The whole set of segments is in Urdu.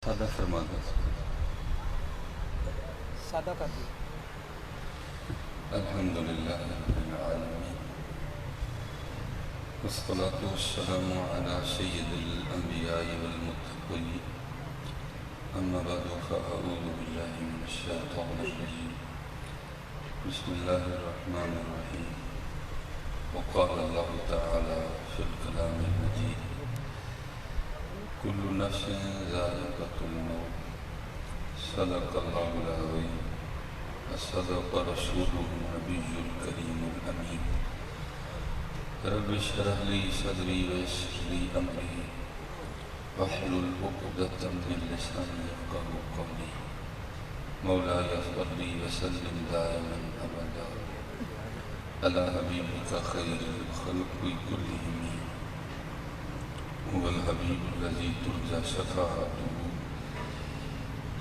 سادہ فرما دو. سادہ کر دیا. الحمدللہ رب العالمین والصلاة والسلام على سید الانبیاء والمتقین. اما بعد فاعوذ باللہ من الشیطان الرجیم. بسم اللہ الرحمن الرحیم. وقال اللہ تعالی فی الکلام المجید كل نفس ذائقة الموت. صدق الله العظيم وصدق رسوله النبي الكريم الأمين. رب اشرح لي صدري ويسر لي أمري واحلل عقدة من لساني يفقهوا قولي. مولاي صل وسلم دائما أبدا على حبيبك خير الخلق كلهم. هو الحبيب الذي ترجى شفاعته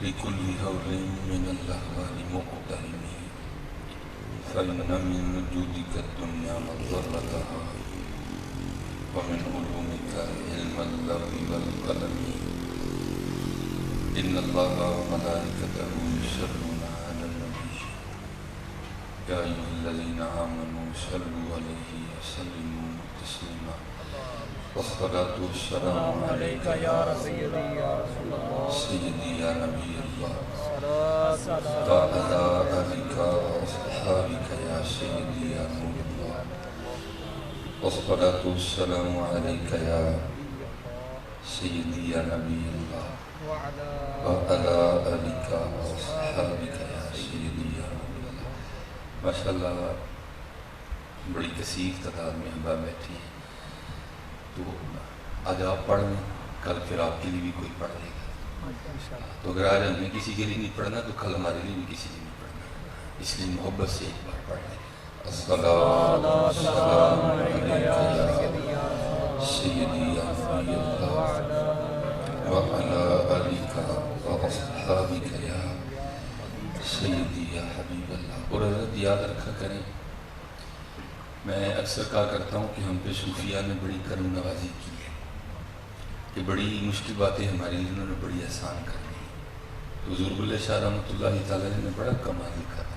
لكل هول من الأهوال مقتحم. فإن من وجودك الدنيا مضرتها ومن علومك علم اللوح والقلم. إن الله وملائكته يصلون على النبي يا أيها الذين آمنوا صلوا عليه وسلموا تسليما. والصلاة والسلام علیکہ یا سیدی یا رسول اللہ سيدي يا نبي الله صلاة وعلى آلك وأصحابك يا سيدي يا نور الله. والصلاة والسلام عليك يا سيدي يا نبي الله وعلى آلك وأصحابك يا سيدي يا نور الله. ماشاءاللہ بڑی کثیر تعداد میں احباب بیٹھی ہیں، تو آج آپ پڑھ لیں، کل پھر آپ کے لیے بھی کوئی پڑھ لے گا. تو اگر آج ہمیں کسی کے لیے نہیں پڑھنا تو کل ہمارے لیے بھی کسی کے نہیں پڑھنا، اس لیے محبت سے ایک بار پڑھ لیں. السلام علیکم یا سیدی یا نبی اللہ وعلی آلک واصحابک یا سیدی یا حبیب اللہ. اور حضرت یاد رکھا کریں، میں اکثر کہا کرتا ہوں کہ ہم پہ صوفیہ نے بڑی کرم نوازی کی ہے کہ بڑی مشکل باتیں ہمارے لیے انہوں نے بڑی آسان کر دی. حضور بلے شاہ رحمۃ اللہ تعالیٰ نے بڑا کمال کرا.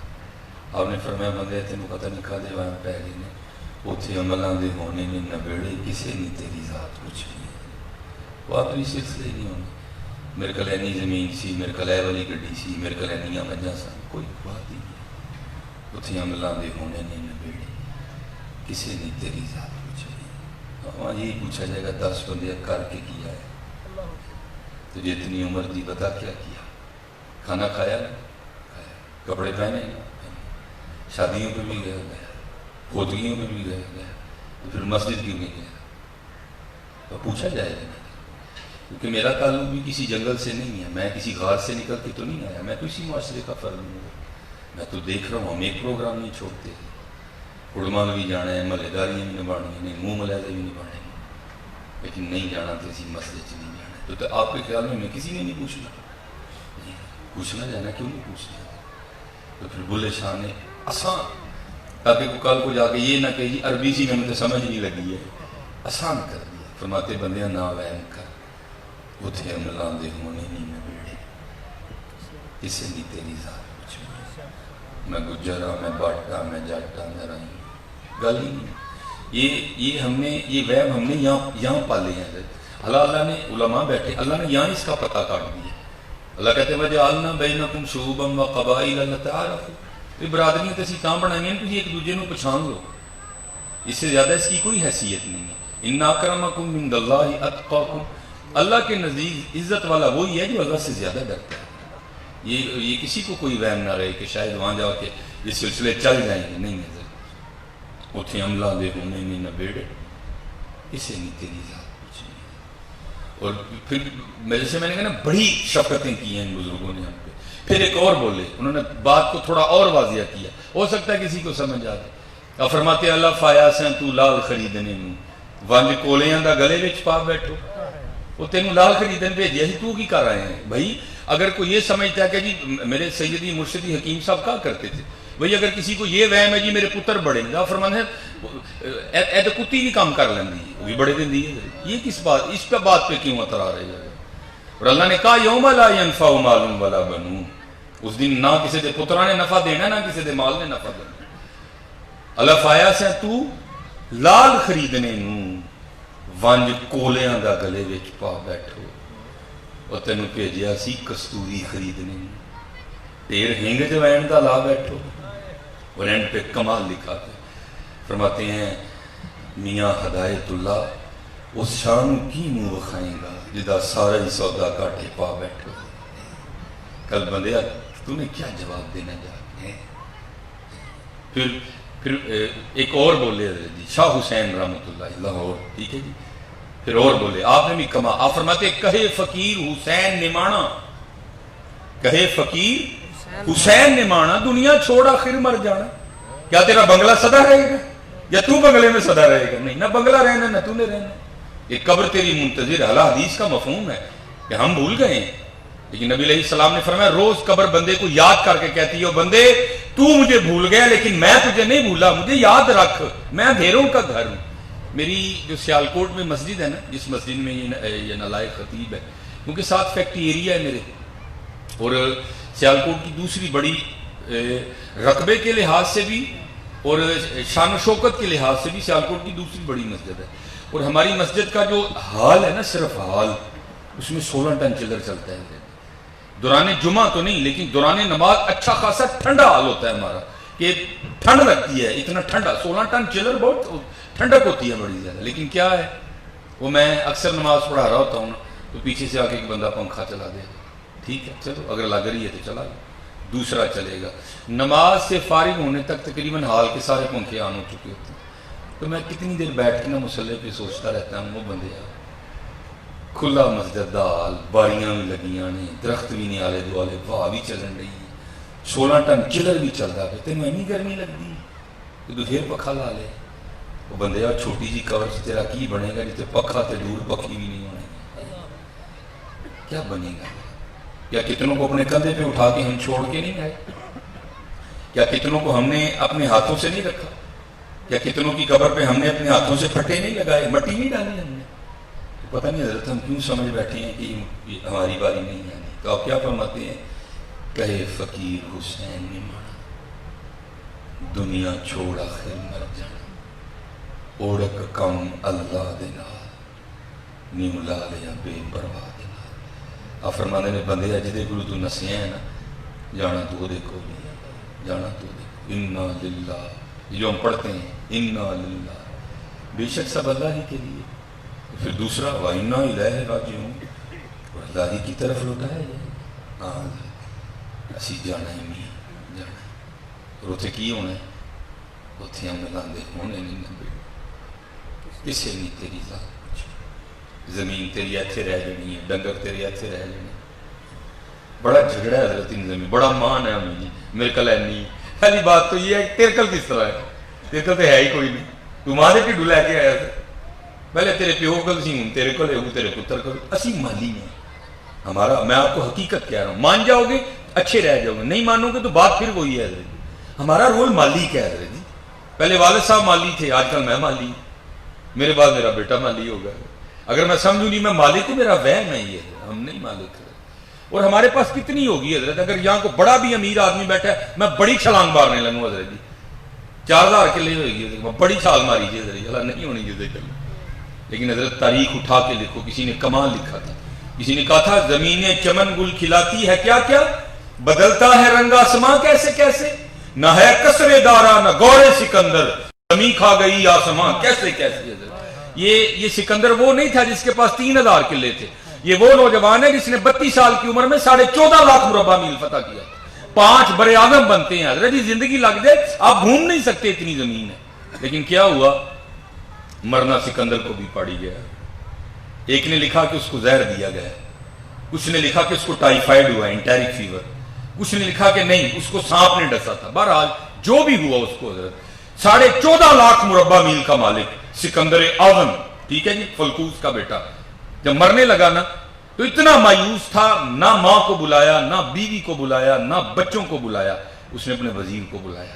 آپ نے فرمایا بندے تینوں پتہ نہیں کھا دے وہاں پہ گئے نے اتنے عملاں دے ہونے نے نبیڑے کسے نہیں تیری ذات کچھ بھی ہے. وہ اپنی سلسلے نہیں ہونے. میرے کل اینی زمین سی، میرے کل اے والی گڈی سی، میرے کل اینیاں مجھاں سن، کوئی بات ہی نہیں. اتنے عملاں دے ہونے نے نبیڑے کسی نے تیری ذات کچھ نہیں. وہاں یہی پوچھا جائے گا 10 بندے کر کے کیا ہے تو جتنی عمر دی بتا کیا کیا. کھانا کھایا نا کھایا، کپڑے پہنے نا پہنے، شادیوں پہ بھی گیا گیا، فوتگیوں پہ بھی گیا گیا، تو پھر مسجد کیوں نہیں گیا. تو پوچھا جائے گا کیونکہ میرا تعلق بھی کسی جنگل سے نہیں ہے، میں کسی غار سے نکل کے تو نہیں آیا، میں تو اسی معاشرے کا فرد ہوں. میں تو دیکھ رہا ہوں ہم ایک پروگرام نہیں چھوڑتے. اڑمان بھی جانا ہے، محلے داریاں بھی نبھانی ہیں، منہ ملیدے بھی نبھانے ہیں، لیکن نہیں جانا تو اسی مسجد سے نہیں جانا. تو آپ کے خیال میں کسی نے نہیں پوچھنا؟ پوچھنا جانا، کیوں نہیں پوچھنا؟ تو پھر بلے شاہ نے آسان، تاکہ وہ کل کو جا کے یہ نہ کہ جی عربی سی میں سمجھ نہیں لگی ہے، آسان کر دیا. فرماتے بندیاں نہ وہم کر، اتھے عملاں دے ہونے نہیں نبیڑے کسے نہیں تیری ذات کچھ بھی. میں گجرا، میں باٹا، میں جاٹا، میں رائی، گل ہی نہیں. یہ ہم نے یہ وہم ہم نے یہاں پالے ہیں. اللہ نے علماء بیٹھے، اللہ نے یہاں اس کا پتہ کاٹ دیا. اللہ کہتے ہیں وَجَعَلْنَا بَيْنَكُمْ شُعُوبًا وَقَبَائِلَ لِتَعَارَفُوا. یہ برادریاں تو اسی تاں بنائیں گے کہ ایک دوسرے کو پہچان لو. اس سے زیادہ اس کی کوئی حیثیت نہیں ہے. إِنَّ أَكْرَمَكُمْ عِندَ اللَّهِ أَتْقَاكُمْ. اللہ کے نزدیک عزت والا وہی ہے جو اللہ سے زیادہ ڈرتا ہے. یہ کسی کو کوئی وہم نہ رہے کہ شاید وہاں جا کے یہ سلسلے چل جائیں گے. نہیں نظر اتنے عملہ دے ہونے نہیں نبیڑے اسے نہیں تیری ذات کچھ نہیں. اور پھر جیسے میں نے کہا نا بڑی شفقتیں کی ہیں ان بزرگوں نے ہم پہ. پھر ایک اور بولے، انہوں نے بات کو تھوڑا اور واضح کیا، ہو سکتا ہے کسی کو سمجھ آ جائے. اور فرماتے اللہ فایا سیں تو لال خریدنے نوں وانج کولیاں دا گلے وچ پا بیٹھو. وہ تینوں لال خریدن بھیجیا سی، تو کی کر رہے ہیں بھائی؟ اگر کوئی یہ سمجھتا ہے کہ جی میرے سیدی مرشدی حکیم صاحب کہا کرتے تھے بھئی اگر کسی کو یہ وہم ہے جی میرے پتر بڑے ہیں، فرمان ہے اے تو کتی بھی کام کر لیندی ہے، وہ بھی بڑے دن دی ہے. یہ کس بات، اس پہ بات پہ کیوں اترا رہے ہیں؟ اور اللہ نے کہا یوم لا ینفع مال ولا بنون، اس دن نہ کسی دے پتراں نے نفع دینا نہ کسی دے مال نے نفع دینا۔ اللہ فایا سے تو لال خریدنے نوں ونج کولیاں دا گلے وچ پا بیٹھو، اور تینوں بھیجیا سی کستوری خریدنے نوں ڈھیر ہنگ جوائن دا لا بیٹھو۔ اور اینڈ پہ کمال لکھا ہے، فرماتے ہیں میاں ہدایت اللہ اس شان کی منہ وکھائیں گا جدا سارا ہی سودا کاٹے پا بیٹھو۔ کل بندیا تو نے کیا جواب دینا جا ہے؟ پھر ایک اور بولے حضرت جی شاہ حسین رحمۃ اللہ لاہور، ٹھیک ہے جی، پھر اور بولے آپ نے بھی کما، آپ فرماتے کہے فقیر حسین نے مانا، کہے فقیر حسین نے مانا دنیا چھوڑ آخر مر جانا۔ کیا تیرا بنگلہ سدا رہے گا یا تو بنگلے میں سدا رہے گا؟ نہیں، نہ بنگلہ رہنا نہ تو نے رہنا، ایک قبر تیری منتظر۔ اعلیٰ حدیث کا مفہوم ہے کہ ہم بھول گئے ہیں، لیکن نبی علیہ السلام نے فرمایا روز قبر بندے کو یاد کر کے کہتی ہے بندے تو مجھے بھول گیا لیکن میں تجھے نہیں بھولا، مجھے یاد رکھ، میں اندھیروں کا گھر ہوں۔ میری جو سیالکوٹ میں مسجد ہے نا، جس مسجد میں یہ نالائق خطیب ہے، کیونکہ ساتھ فیکٹری ایریا ہے میرے، اور سیالکوٹ کی دوسری بڑی رقبے کے لحاظ سے بھی اور شان و شوکت کے لحاظ سے بھی سیالکوٹ کی دوسری بڑی مسجد ہے، اور ہماری مسجد کا جو حال ہے نا، صرف حال، اس میں 16 ٹن چلر چلتا ہے دوران جمعہ تو نہیں، لیکن دوران نماز اچھا خاصا ٹھنڈا حال ہوتا ہے ہمارا، کہ ٹھنڈ لگتی ہے، اتنا ٹھنڈا 16 ٹن چلر بہت ٹھنڈک ہوتی ہے بڑی زیادہ۔ لیکن کیا ہے وہ میں اکثر نماز پڑھا رہا ہوتا ہوں تو پیچھے سے آ کے ایک بندہ پنکھا چلا دے، ٹھیک ہے چلو اگر لگ رہی ہے تو چلا گیا، دوسرا چلے گا۔ نماز سے فارغ ہونے تک تقریباً حال کے سارے پنکھے آن ہو چکے ہوتے ہیں، تو میں کتنی دیر بیٹھ کے نا مصلے پہ سوچتا رہتا ہوں وہ بندے آ کھلا مسجد دا حال، باریاں بھی لگیاں نے، درخت بھی نہیں آلے دوالے، ہوا بھی چلن رہی ہے، 16 ٹن چلر بھی چلتا پہ، تینوں اینی گرمی لگتی ہے تو پھر پکھا لا لے۔ وہ بندے آ چھوٹی جی کور سے تیرا کی بنے گا جتے پکھا تے دور پکھی بھی نہیں ہونے، کیا بنے گا؟ یا کتنوں کو اپنے کندھے پہ اٹھا کے ہم چھوڑ کے نہیں گئے؟ کیا کتنوں کو ہم نے اپنے ہاتھوں سے نہیں رکھا؟ یا کتنوں کی قبر پہ ہم نے اپنے ہاتھوں سے پھٹے نہیں لگائے، مٹی نہیں ڈالی ہم نے؟ پتہ نہیں حضرت ہم کیوں سمجھ بیٹھے ہیں کہ ہماری باری نہیں ہے۔ تو آپ کیا فرماتے ہیں؟ کہے فقیر حسین نے مانا دنیا چھوڑ آخر مر جانا، اوڑک کم اللہ دے نال نیو لا لیا بے پرواہ دے نال۔ آپ فرماتے نے بندے جدے کولوں تو نسیا ہے نا، جانا تو دے کو بھی، جانا تو دے۔ انا للہ، جو ہم پڑھتے ہیں انا للہ، بے شک سب اللہ ہی کے لیے، پھر دوسرا وَإِنَّا إِلَيْهِ رَاجِعُونَ، اور اللہ ہی کی طرف لوٹا ہے یہ، ہاں اسی جانا ہی نہیں جانا ہے، اور اتنے کی ہونا ہے؟ اتنے ہم لاندے ہونے نہیں نبی، کسے نہیں تیری ذات کچھ، زمین تیری ایتھے رہ جانی ہے، ڈنگر تیری ایتھے رہ جانی ہے۔ بڑا جھگڑا ہے حضرت ان زمین، بڑا مان ہے ہمیں، میرے کل ہے نہیں۔ پہلی بات تو یہ ہے کہ تیرے کل کس طرح ہے؟ تیرے کل تو ہے ہی کوئی نہیں، تو ماں دے ٹھڈو لے کے آیا تھا، پہلے تیرے پیو کل سی ہوں، تیرے کل ہے تیرے پتر کل، اسی مالی میں ہمارا، میں آپ کو حقیقت کہہ رہا ہوں، مان جاؤ گے اچھے رہ جاؤ گے، نہیں مانو گے تو بات پھر وہی ہے حضرت جی، ہمارا رول مالی کیا ہے حضرت جی؟ پہلے والد صاحب مالی تھے، آج کل میں مالی ہوں، میرے بعد میرا بیٹا مالی ہوگا، اگر میں سمجھوں نہیں میں مالک ہوں، میرا وہم ہے یہ، ہم نہیں مالک ہے۔ اور ہمارے پاس کتنی ہوگی حضرت، اگر یہاں کو بڑا بھی امیر آدمی بیٹھا ہے میں بڑی چھلانگ مارنے لگوں حضرت جی، 4000 کلے ہوئے گی حضرت، بڑی چھال ماری جی حضرت، اللہ نہیں ہونی جیسے چلے۔ لیکن حضرت تاریخ اٹھا کے لکھو، کسی نے کمال لکھا تھا، کسی نے کہا تھا زمینیں چمن گل کھلاتی ہے کیا کیا، بدلتا ہے رنگ آسماں کیسے کیسے، نہ ہے کسرے دارا نہ گورے سکندر، زمین کھا گئی آسماں کیسے کیسے۔ یہ سکندر وہ نہیں تھا جس کے پاس 3000 قلعے تھے، یہ وہ نوجوان ہے جس نے 32 سال کی عمر میں 14.5 لاکھ مربع میل فتح کیا، 5 بڑے اعظم بنتے ہیں حضرت جی، زندگی لگ جائے آپ گھوم نہیں سکتے اتنی زمین ہے۔ لیکن کیا ہوا، مرنا سکندر کو بھی پڑی گیا، ایک نے لکھا کہ اس کو زہر دیا گیا، کچھ نے لکھا کہ اس کو ٹائیفائڈ ہوا انٹیرک فیور، کچھ نے لکھا کہ نہیں اس کو سانپ نے ڈسا تھا، بہرحال جو بھی ہوا اس کو حضرت 14.5 لاکھ مربع میل کا مالک سکندر اعظم، ٹھیک ہے جی، فلکوس کا بیٹا، جب مرنے لگا نا تو اتنا مایوس تھا، نہ ماں کو بلایا نہ بیوی کو بلایا نہ بچوں کو بلایا، اس نے اپنے وزیر کو بلایا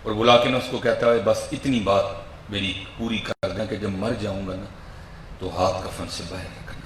اور بلا کے نا اس کو کہتا ہے بس اتنی بات میری پوری کر دیں کہ جب مر جاؤں گا نا تو ہاتھ کفن سے باہر رکھنا،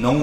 9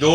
2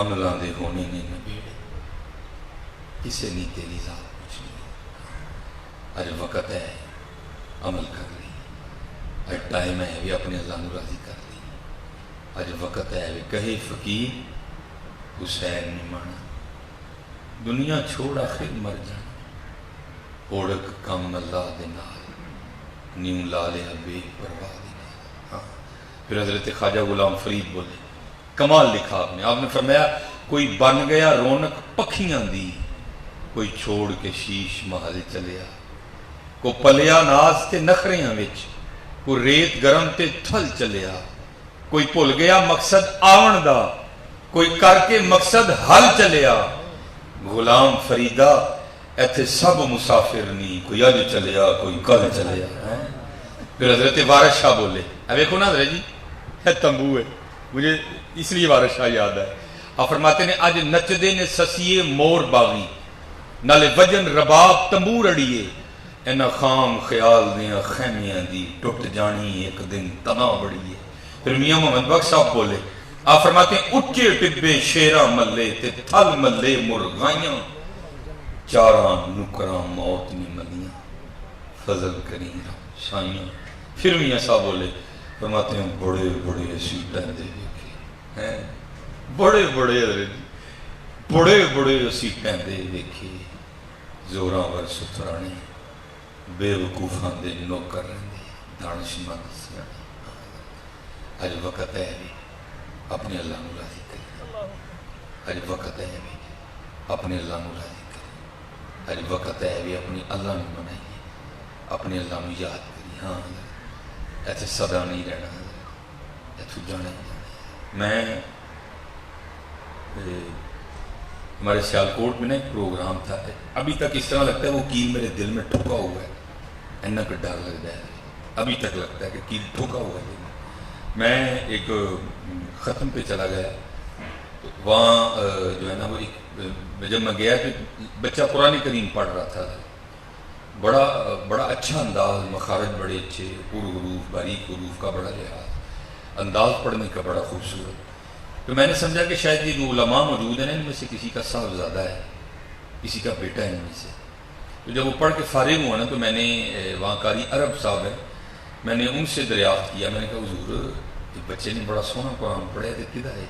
عملاں دے ہونے نے نبیڑے کسے نہیں تیری ذات پوچھنی اج وقت ہے عمل کر لی اج ٹائم ہے بھی اپنے اللہ نو راضی کر لی اج وقت ہے بھی کہے فقیر حسین نہیں مانا دنیا چھوڑ آخر مر جانا اوڑک کم اللہ دے نال نیوں لا لیا بے پرواہ دی نال ہاں پھر حضرت خواجہ غلام فرید بولے کمال لکھا آپ نے فرمایا کوئی بن گیا رونق پکھیاں دی کوئی چھوڑ کے شیش محل چلیا کو پلیا ناز تے نخریاں وچ کوئی ریت گرم تے تھل چلیا کوئی بھول گیا مقصد آون دا کوئی کر کے مقصد حل چلیا غلام فریدہ ایتھے سب مسافر نہیں کوئی اج چلیا کوئی کل چلیا پھر حضرت وارث شاہ بولے اب دیکھو نا حضرت جی ہے تمبو ہے مجھے اس لیے وارث شاہ یاد ہے آپ فرماتے ہیں اج نچدے نے سسیے مور باغی نالے وجن رباب تمبور اڑیے اینا خام خیال دیاں خیمیاں دی ٹوٹ جانی ایک دن تنا بڑیے پھر میاں محمد بخش صاحب بولے آپ فرماتے ہیں اٹھے ٹبے شیرہ ملے تے تھل ملے مرغائیاں چاراں نکراں موت نہیں ملیاں فضل کریں شائیاں پھر میاں صاحب بولے فرماتے ہیں بڑے بڑے سیٹیں دے دیکھے بڑے بڑے سیٹیں دے دیکھے زوراں ور سترانے بے وقوفاں دے نوکر رہنے دانش مند سیانے اج وقت ہے بھی اپنے اللہ نو راضی کریں اج وقت ہے بھی اپنے اللہ نو راضی کریں اج وقت ہے بھی اپنی اللہ نو منائیں اپنے اللہ نو یاد کریں ہاں ایسے صدا نہیں رہنا ایسے جانے میں ہمارے سیالکوٹ میں نا ایک پروگرام تھا ابھی تک اس طرح لگتا ہے وہ کیل میرے دل میں ٹھکا ہوا ہے اینا کہ ڈر لگتا ہے ابھی تک لگتا ہے کہ کیل ٹھکا ہوا ہے میں ایک ختم پہ چلا گیا وہاں جو ہے نا وہ جب میں گیا تو بچہ قرآن کریم پڑھ رہا تھا بڑا اچھا انداز مخارج بڑے اچھے پر حروف باریک حروف کا بڑا لحاظ انداز پڑھنے کا بڑا خوبصورت تو میں نے سمجھا کہ شاید یہ جو علماء موجود ہیں ان میں سے کسی کا صاحبزادہ ہے کسی کا بیٹا ہے ان میں سے تو جب وہ پڑھ کے فارغ ہوا نا تو میں نے وہاں قاری عرب صاحب ہے میں نے ان سے دریافت کیا میں نے کہا حضور ایک بچے نے بڑا سونا قرآن پڑھا ہے کدھر ہے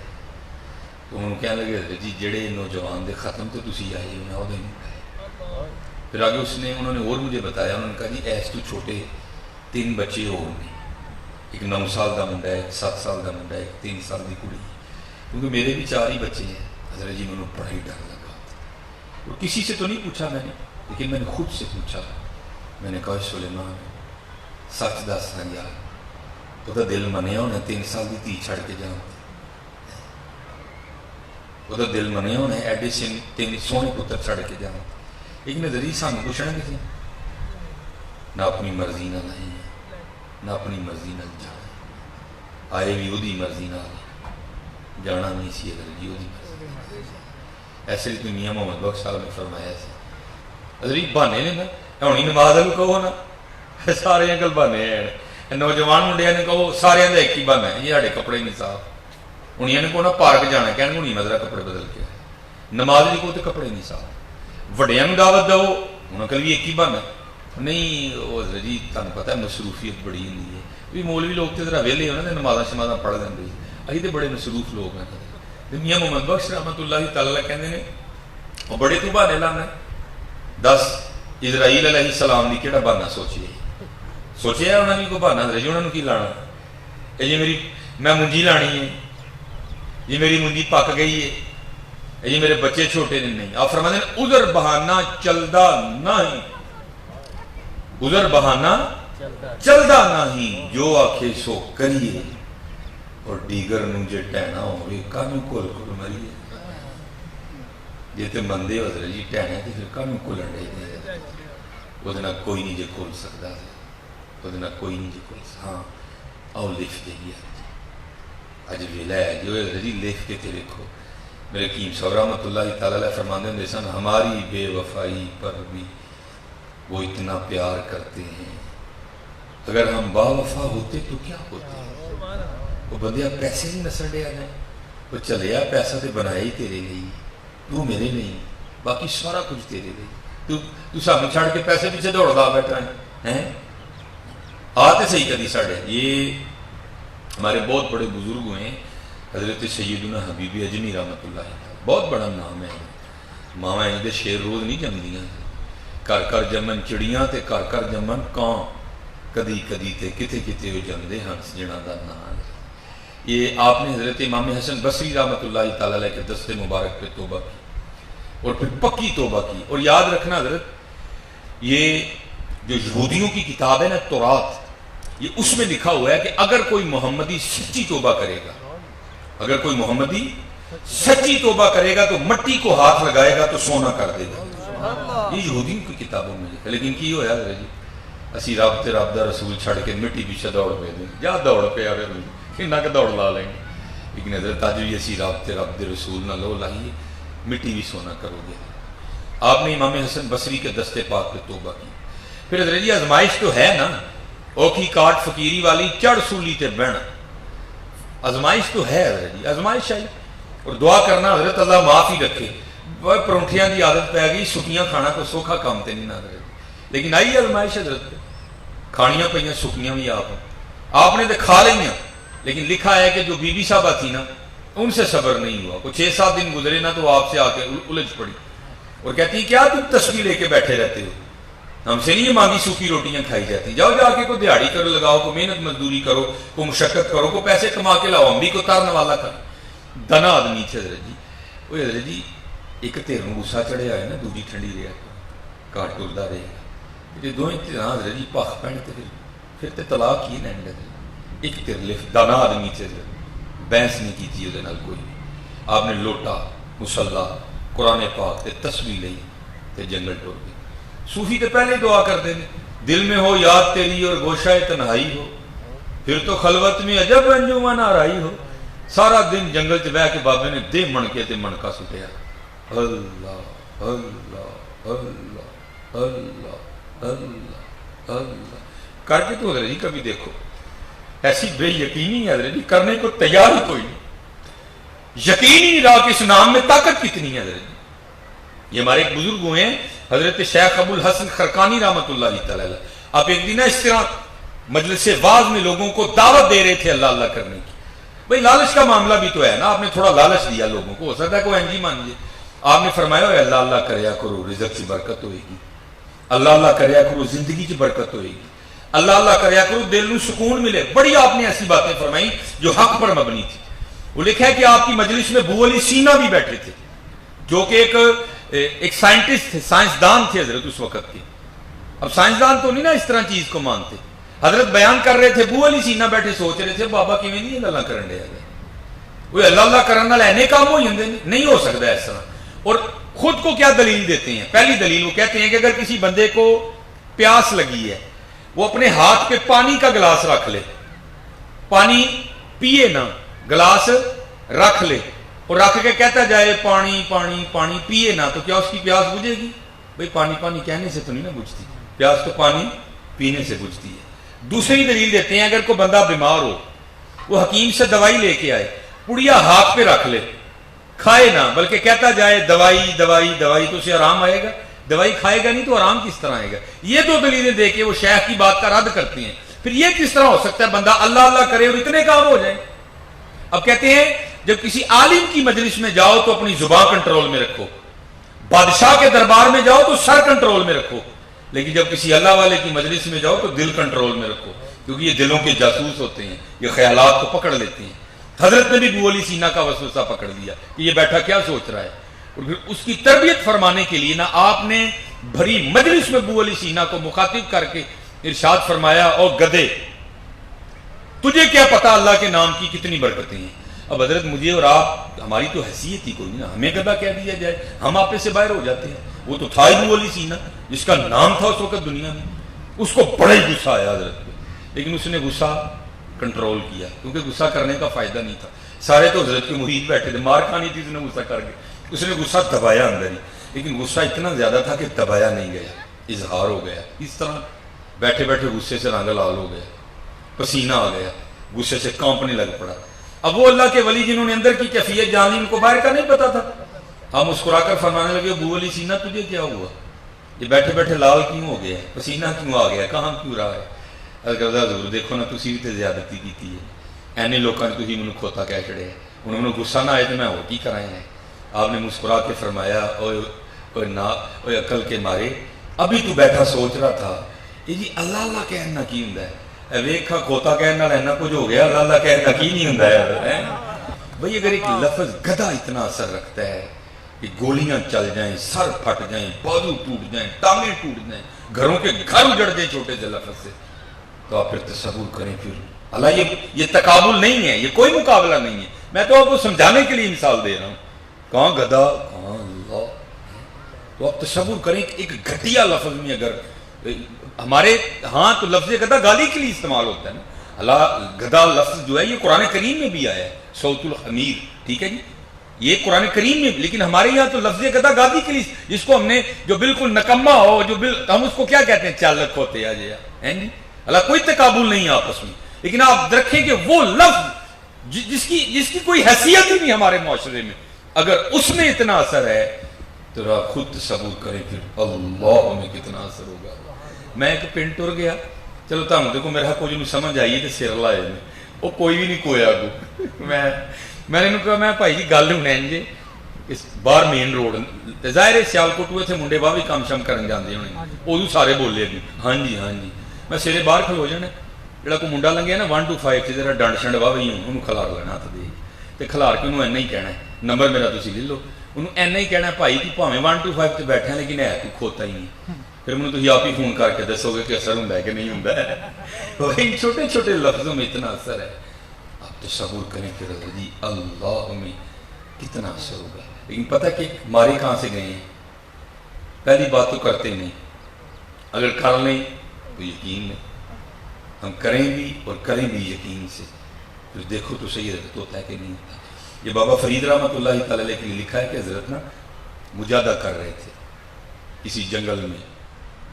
تو انہوں نے کہنے لگے جی جڑے نوجوان دے ختم تو تسی آئے انہیں وہ نہیں پڑھائے پھر آگے انہوں نے اور مجھے بتایا انہوں نے کہا جی ایس تو چھوٹے 3 بچے اور ہیں ایک 9 سال کا منڈا ہے ایک 7 سال کا منڈا ہے ایک 3 سال کی کڑی کیونکہ میرے بھی 4 ہی بچے ہیں حضرت جی میں نے پڑھائی ڈر لگا اور کسی سے تو نہیں پوچھا میں نے لیکن میں نے خود سے پوچھا میں نے کہا سلیمان سچ دس نہ یار وہ تو دل منیا ہونا 3 سال کی دھی چھڑ کے جاؤں وہ تو دل منیا ہونا ایڈے سے 3 سونے پتر چھڑ کے جاؤں لیکن نظری سانو پوچھنا کسی نہ اپنی مرضی نہ لائیں نہ اپنی مرضی نہ جانا آئے بھی وہی مرضی نہ جانا نہیں سی اگر جی وہی مرضی ایسے لیے میاں محمد بخش صاحب نے فرمایا سی حضرت بہانے نے نا ہونی نماز کو کہو نا سارے کل بہانے ہیں نوجوان منڈیا نے کہو سارے کا ایک ہی بہانا ہے یہ سارے کپڑے نہیں صاف انہیں نے کہو نا پارک جانا کہنے کو نہیں مطلب کپڑے بدل کے نماز نہیں کہو تو کپڑے نہیں صاف وڈیا دعوت دو انہوں کل بھی ایک ہی بہانا نہیں وہ جی تمہیں پتا ہے مصروفیت بڑی ہوتی ہے بھی مولوی لوگ تو ذرا ویلے ہونا نمازاں شمازاں پڑھ دیں ابھی تو بڑے مصروف لوگ ہیں میاں محمد بخش رحمت اللہ تعالیٰ کہتے ہیں وہ بڑے تو بہانے لانا دس اسرائیل علیہ السلام کی کہڑا بہانا سوچیے انہوں نے کوئی بہانا رہی انہوں نے کی لانا یہ میری میں منجی لانی ہے یہ میری منجی پک گئی ہے یہ میرے بچے چھوٹے نہیں آپ فرماتے ہیں عذر بہانا چلدا نہیں عذر بہانا چلدا نہیں جو آکھے سو کریے اور دیگر نجھے ٹہنا ہوئے کانو کول کول مریے یہ تو مندے حضرت جی ٹہنے تھے پھر کانو کولن رہے دے وہ دنہ کوئی نہیں جے کول سکتا وہ دنہ کوئی نہیں جے کول سکتا ہاں آؤ لکھ دے گیا آج ویلہ ہے جو حضرت جی لکھ کے تھے لکھو میرے قیم صاحب رحمت اللہ تعالیٰ علیہ فرماندے ہیں سن ہماری بے وفائی پر بھی وہ اتنا پیار کرتے ہیں اگر ہم با وفا ہوتے تو کیا ہوتے وہ بندیا پیسے نہیں نسل دے آنے وہ چلیا پیسہ تو بنایا ہی تیرے لیے، تو میرے نہیں، باقی سارا کچھ تیرے لیے، تو سامنے چھڑ کے پیسے پیچھے دوڑتا بیٹھا ہے۔ آتے صحیح کدی ساڑھے یہ ہمارے بہت بڑے بزرگ ہوئے ہیں، حضرت سیدنا حبیب اجمی رحمۃ اللہ، بہت بڑا نام ہے۔ ماوا دے شیر روز نہیں جمدیاں، کر کر جمن چڑیاں تے کر کر جمن کان، کدی کدی تے کتے کتے ہو جمدے ہنس جنا دا نام۔ یہ آپ نے حضرت امام حسن بصری رحمۃ اللہ تعالیٰ علیہ کے دست مبارک پہ توبہ کی اور پھر پکی توبہ کی۔ اور یاد رکھنا حضرت، یہ جو یہودیوں کی کتاب ہے نا تورات، یہ اس میں لکھا ہوا ہے کہ اگر کوئی محمدی سچی توبہ کرے گا، اگر کوئی محمدی سچی توبہ کرے گا تو مٹی کو ہاتھ لگائے گا تو سونا کر دے گا۔ یہ یہودیوں کی کتابوں میں لکھا، لیکن کی ہوا ہے جی اسی رب تے رب دا رسول چھڑ کے مٹی پیچھے دوڑ پہ دیں، جا دوڑ پہ آوے کنا کہ دوڑ لا لیں گے، لیکن حضرت آج بھی اسی رب تے رب دے رسول نہ لو لائیے، مٹی بھی سونا کرو گے۔ آپ نے امام حسن بصری کے دستے پاک پہ توبہ کی۔ پھر حضرت جی آزمائش تو ہے نا، اوکھی کاٹ فقیری والی چڑھ سولی تے بہن، آزمائش تو ہے حضرت جی، آزمائش آئی۔ اور دعا کرنا حضرت اللہ معاف ہی رکھے، وہ پرونٹھیاں دی عادت پہ گئی، سکیاں کھانا کو سوکھا کام تے نہیں نہ حضرت، لیکن آئی آزمائش حضرت پہ، کھانیاں پہ سکیاں بھی آپ نے تو کھا لیں، لیکن لکھا ہے کہ جو بی بی صاحبہ تھی نا ان سے صبر نہیں ہوا، کچھ 6-7 دن گزرے نا تو آپ سے آ کے الجھ پڑی اور کہتی کیا تم تسبیح لے کے بیٹھے رہتے ہو، ہم سے نہیں یہ مانگی سوکھی روٹیاں کھائی جاتی، جاؤ جا کے کوئی دیہڑی کرو، لگاؤ، کو محنت مزدوری کرو، کو مشقت کرو، کو پیسے کما کے لاؤ، ہم بھی کو تارنے والا کر۔ دنا آدمی تھے حضرت جی، وہ حضرت جی ایک تیر غصہ چڑھے آئے نا، دوسری ٹھنڈی رہا کاٹ ٹردا رہے گا، یہ دونوں تیران حضرت جی پاک پہن پھر تے طلاق کی نینڈ ایک تیر لفت، دانا آدمی تھے بحث نہیں کی تھی ادھر کوئی، آپ نے لوٹا مسلح قرآن پاک تے تسبیح لئی تے جنگل ٹور گئی۔ صوفی تے پہلے دعا کرتے ہیں، دل میں ہو یاد تیری اور گوشہ تنہائی ہو، پھر تو خلوت میں عجب انجمن آرائی ہو، سارا دن جنگل چ بہ کے بابے نے دے منکے تے منکا سٹیا، اللہ اللہ اللہ اللہ اللہ اللہ کر کے تو حضرت جی کبھی دیکھو، ایسی بے یقینی ہے حضرت جی، کرنے کو تیار ہی کوئی نہیں، یقینی را کے اس نام میں طاقت کتنی ہے حضرت جی۔ یہ ہمارے ایک بزرگ ہوئے ہیں حضرت شیخ ابو الحسن خرقانی رحمۃ اللہ تعالی، آپ ایک دن اس طرح مجلس واعظ میں لوگوں کو دعوت دے رہے تھے اللہ اللہ کرنے کی، بھئی لالچ کا معاملہ بھی تو ہے نا، آپ نے تھوڑا لالچ دیا لوگوں کو، ہو سکتا ہے کوئی انجی مان لیے، آپ نے فرمایا اللہ اللہ کریا کرو رزق کی برکت ہوئے گی، اللہ اللہ کریا کرو زندگی کی برکت ہوئے گی، اللہ اللہ کریا کرو دل نو سکون ملے، بڑی آپ نے ایسی باتیں فرمائی جو حق پر مبنی تھی۔ وہ لکھا ہے کہ آپ کی مجلس میں ابو علی سینا بھی بیٹھے تھے، جو کہ ایک سائنٹسٹ تھے، سائنسدان تھے حضرت اس وقت کے، اب سائنسدان تو نہیں نا اس طرح چیز کو مانتے، حضرت بیان کر رہے تھے، ابو علی سینا بیٹھے سوچ رہے تھے بابا کیویں نہیں اللہ کرن دے گا، وہ اللہ اللہ کرن والے اینے کام ہو جاندے نہیں ہو سکتا اس طرح۔ اور خود کو کیا دلیل دیتے ہیں؟ پہلی دلیل وہ کہتے ہیں کہ اگر کسی بندے کو پیاس لگی ہے، وہ اپنے ہاتھ پہ پانی کا گلاس رکھ لے، پانی پیے نہ، گلاس رکھ لے اور رکھ کے کہتا جائے پانی پانی پانی، پیے نہ، تو کیا اس کی پیاس بجھے گی؟ بھئی پانی پانی کہنے سے تو نہیں نا بجھتی، پیاس تو پانی پینے سے بجھتی ہے۔ دوسری دلیل دیتے ہیں، اگر کوئی بندہ بیمار ہو، وہ حکیم سے دوائی لے کے آئے، پڑیا ہاتھ پہ رکھ لے، کھائے نہ، بلکہ کہتا جائے دوائی دوائی دوائی، تو اسے آرام آئے گا؟ دوائی کھائے گا نہیں تو آرام کس طرح آئے گا؟ یہ دو دلیلیں دے کے وہ شیخ کی بات کا رد کرتے ہیں۔ پھر یہ کس طرح ہو سکتا ہے بندہ اللہ اللہ کرے اور اتنے کام ہو جائیں؟ اب کہتے ہیں جب کسی عالم کی مجلس میں جاؤ تو اپنی زبان کنٹرول میں رکھو، بادشاہ کے دربار میں جاؤ تو سر کنٹرول میں رکھو، لیکن جب کسی اللہ والے کی مجلس میں جاؤ تو دل کنٹرول میں رکھو، کیونکہ یہ دلوں کے جاسوس ہوتے ہیں، یہ خیالات کو پکڑ لیتے ہیں۔ حضرت نے بھی ابو علی سینا کا وسوسہ پکڑ لیا کہ یہ بیٹھا کیا سوچ رہا ہے، اور پھر اس کی تربیت فرمانے کے لیے نا آپ نے بھری مجلس میں ابو علی سینا کو مخاطب کر کے ارشاد فرمایا، او گدے تجھے کیا پتا اللہ کے نام کی کتنی برکتیں ہیں۔ اب حضرت مجھے اور آپ، ہماری تو حیثیت ہی کوئی نہیں نا، ہمیں گدھا کہہ دیا جائے، ہم آپ سے باہر ہو جاتے ہیں۔ وہ تو تھا ابو علی سینا جس کا نام تھا اس وقت دنیا میں، اس کو بڑا ہی غصہ آیا حضرت پہ، لیکن اس نے غصہ کنٹرول کیا، کیونکہ غصہ کرنے کا فائدہ نہیں تھا، سارے تو حضرت کے مرید بیٹھے تھے، مار کھانی تھی، اس نے غصہ کر کے، اس نے غصہ دبایا اندر ہی، لیکن غصہ اتنا زیادہ تھا کہ دبایا نہیں گیا، اظہار ہو گیا، اس طرح بیٹھے بیٹھے غصے سے رنگ لال ہو گیا، پسینہ آ گیا، غصے سے کانپنے لگ پڑا۔ اب وہ اللہ کے ولی جنہوں نے اندر کی کیفیت جان لی ان کو باہر کا نہیں پتا تھا. ہم مسکرا کر فرمانے لگے ابو علی سینہ تجھے کیا ہوا؟ یہ بیٹھے بیٹھے لال کیوں ہو گیا ہے؟ پسینہ کیوں آ گیا؟ کہاں کیوں رہا ہے؟ حضور دیکھو نا تسی بھی تے زیادتی کی ہے. اینے لوگوں نے تسی مینوں کھوتا کہہ چھڑے. انہوں نے غصہ نہ آئے تو میں ہو کی کرایا ہے. آپ نے مسکرا کے فرمایا اوے عقل کے مارے ابھی تو بیٹھا سوچ رہا تھا یہ جی اللہ اللہ کہنا کی ہوندا ہے؟ ویکھا کھوتا کہنے والا اینا کچھ ہو گیا، اللہ اللہ کہنا کی نہیں ہوندا ہے. بھئی اگر ایک لفظ گدھا اتنا اثر رکھتا ہے کہ گولیاں چل جائیں، سر پھٹ جائیں، بازو ٹوٹ جائیں، ٹانگیں ٹوٹ جائیں، گھروں کے گھر اجڑ جائیں چھوٹے سے لفظ سے، تو آپ پھر تصور کریں پھر اللہ یہ تقابل نہیں ہے، یہ کوئی مقابلہ نہیں ہے. میں تو آپ کو سمجھانے کے لیے مثال دے رہا ہوں. کہاں گدھا کہاں اللہ. تو آپ تصور کریں کہ ایک گھٹیا لفظ میں اگر ہمارے ہاں تو لفظ گدھا گالی کے لیے استعمال ہوتا ہے نا. اللہ گدھا لفظ جو ہے یہ قرآن کریم میں بھی آیا ہے، صوت الحمیر، ٹھیک ہے جی، یہ قرآن کریم میں. لیکن ہمارے یہاں تو لفظ گدھا گالی کے لیے، جس کو ہم نے جو بالکل نکما ہو، جو ہم اس کو کیا کہتے ہیں؟ چالک ہوتے ہیں جی. اللہ کوئی تقابل نہیں ہے آپس میں. لیکن آپ دیکھیں کہ وہ لفظ جس کی کوئی حیثیت ہی نہیں ہمارے معاشرے میں، اگر اس میں اتنا اثر ہے تو آپ خود تصور کریں پھر اللہ میں کتنا اثر ہوگا. میں ایک پنڈ ٹر گیا، چلو تم دیکھو میرا کچھ نہیں سمجھ آئی تو سر لائے میں وہ کوئی بھی نہیں کویا کو. میں نے کہا میں بھائی جی گل ہونا جی اس باہر مین روڈ ظاہر سیالکوٹ ہوئے تھے منڈے باہر بھی کام شام کرن جاندے ہونے، ادو سارے بولے بھی ہاں جی ہاں جی. میں سیرے باہر کھلو جانا، جڑا کوئی منڈا لنگیا نا 1 to 5 ذرا ڈنڈ شنڈ واہ بھی انہوں کھلار لینا ہاتھ دے تے کھلار کے انہوں اینا ہی کہنا ہے نمبر میرا تسی لے لو. انہوں اینا ہی کہنا ہے بھائی کہ پاویں 1 to 5 تے بیٹھے ہیں لیکن ہے کوئی کھوتا ہی نہیں. پھر منوں تسی آپ ہی فون کر کے دسو گے کہ اثر ہوندا ہے کہ نہیں ہوندا ہے. ان چھوٹے چھوٹے لفظوں میں اتنا اثر ہے. آپ تصور کریں کہ جی اللہ میں کتنا اثر ہوگا. لیکن پتہ کہ مارے کہاں سے گئے ہیں؟ پہلی بات تو کرتے نہیں، اگر کر لیں تو یقین نہیں، ہم کریں بھی اور کریں بھی یقین سے. پھر دیکھو تو صحیح حضرت ہوتا ہے کہ نہیں ہوتا. یہ بابا فرید رحمۃ اللہ تعالی علیہ کے لیے لکھا ہے کہ حضرت نا مجاہدہ کر رہے تھے کسی جنگل میں،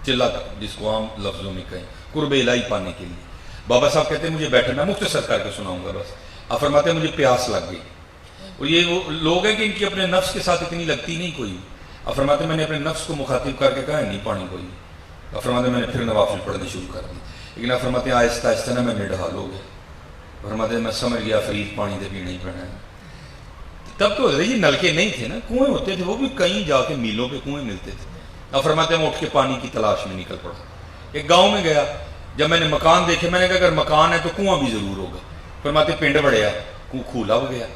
چلا جس کو عام لفظوں میں کہیں قرب الہی پانے کے لیے. بابا صاحب کہتے ہیں مجھے بیٹھے، میں مختصر کر کے سناؤں گا بس. آپ فرماتے ہیں مجھے پیاس لگ گئی، اور یہ وہ لوگ ہیں کہ ان کی اپنے نفس کے ساتھ اتنی لگتی نہیں کوئی. آپ فرماتے ہیں میں نے اپنے نفس کو مخاطب کر کے کہا نہیں پانی کوئی. آپ فرماتے ہیں میں نے پھر نوافل پڑھنے شروع کر دی. لیکن آپ فرماتے ہیں آہستہ آہستہ نا میں نڈھال ہو گیا. فرماتے ہیں میں سمجھ گیا فرید پانی دے پینا ہی پینا ہے. تب تو یہ نلکے نہیں تھے نا، کنویں ہوتے تھے، وہ بھی کہیں جا کے میلوں پہ کنویں ملتے تھے. آپ فرماتے ہیں میں اٹھ کے پانی کی تلاش میں نکل پڑا. ایک گاؤں میں گیا، جب میں نے مکان دیکھے میں نے کہا اگر مکان ہے تو کنواں بھی ضرور ہوگا. فرماتے پنڈ بڑھیا، کھو لب گیا.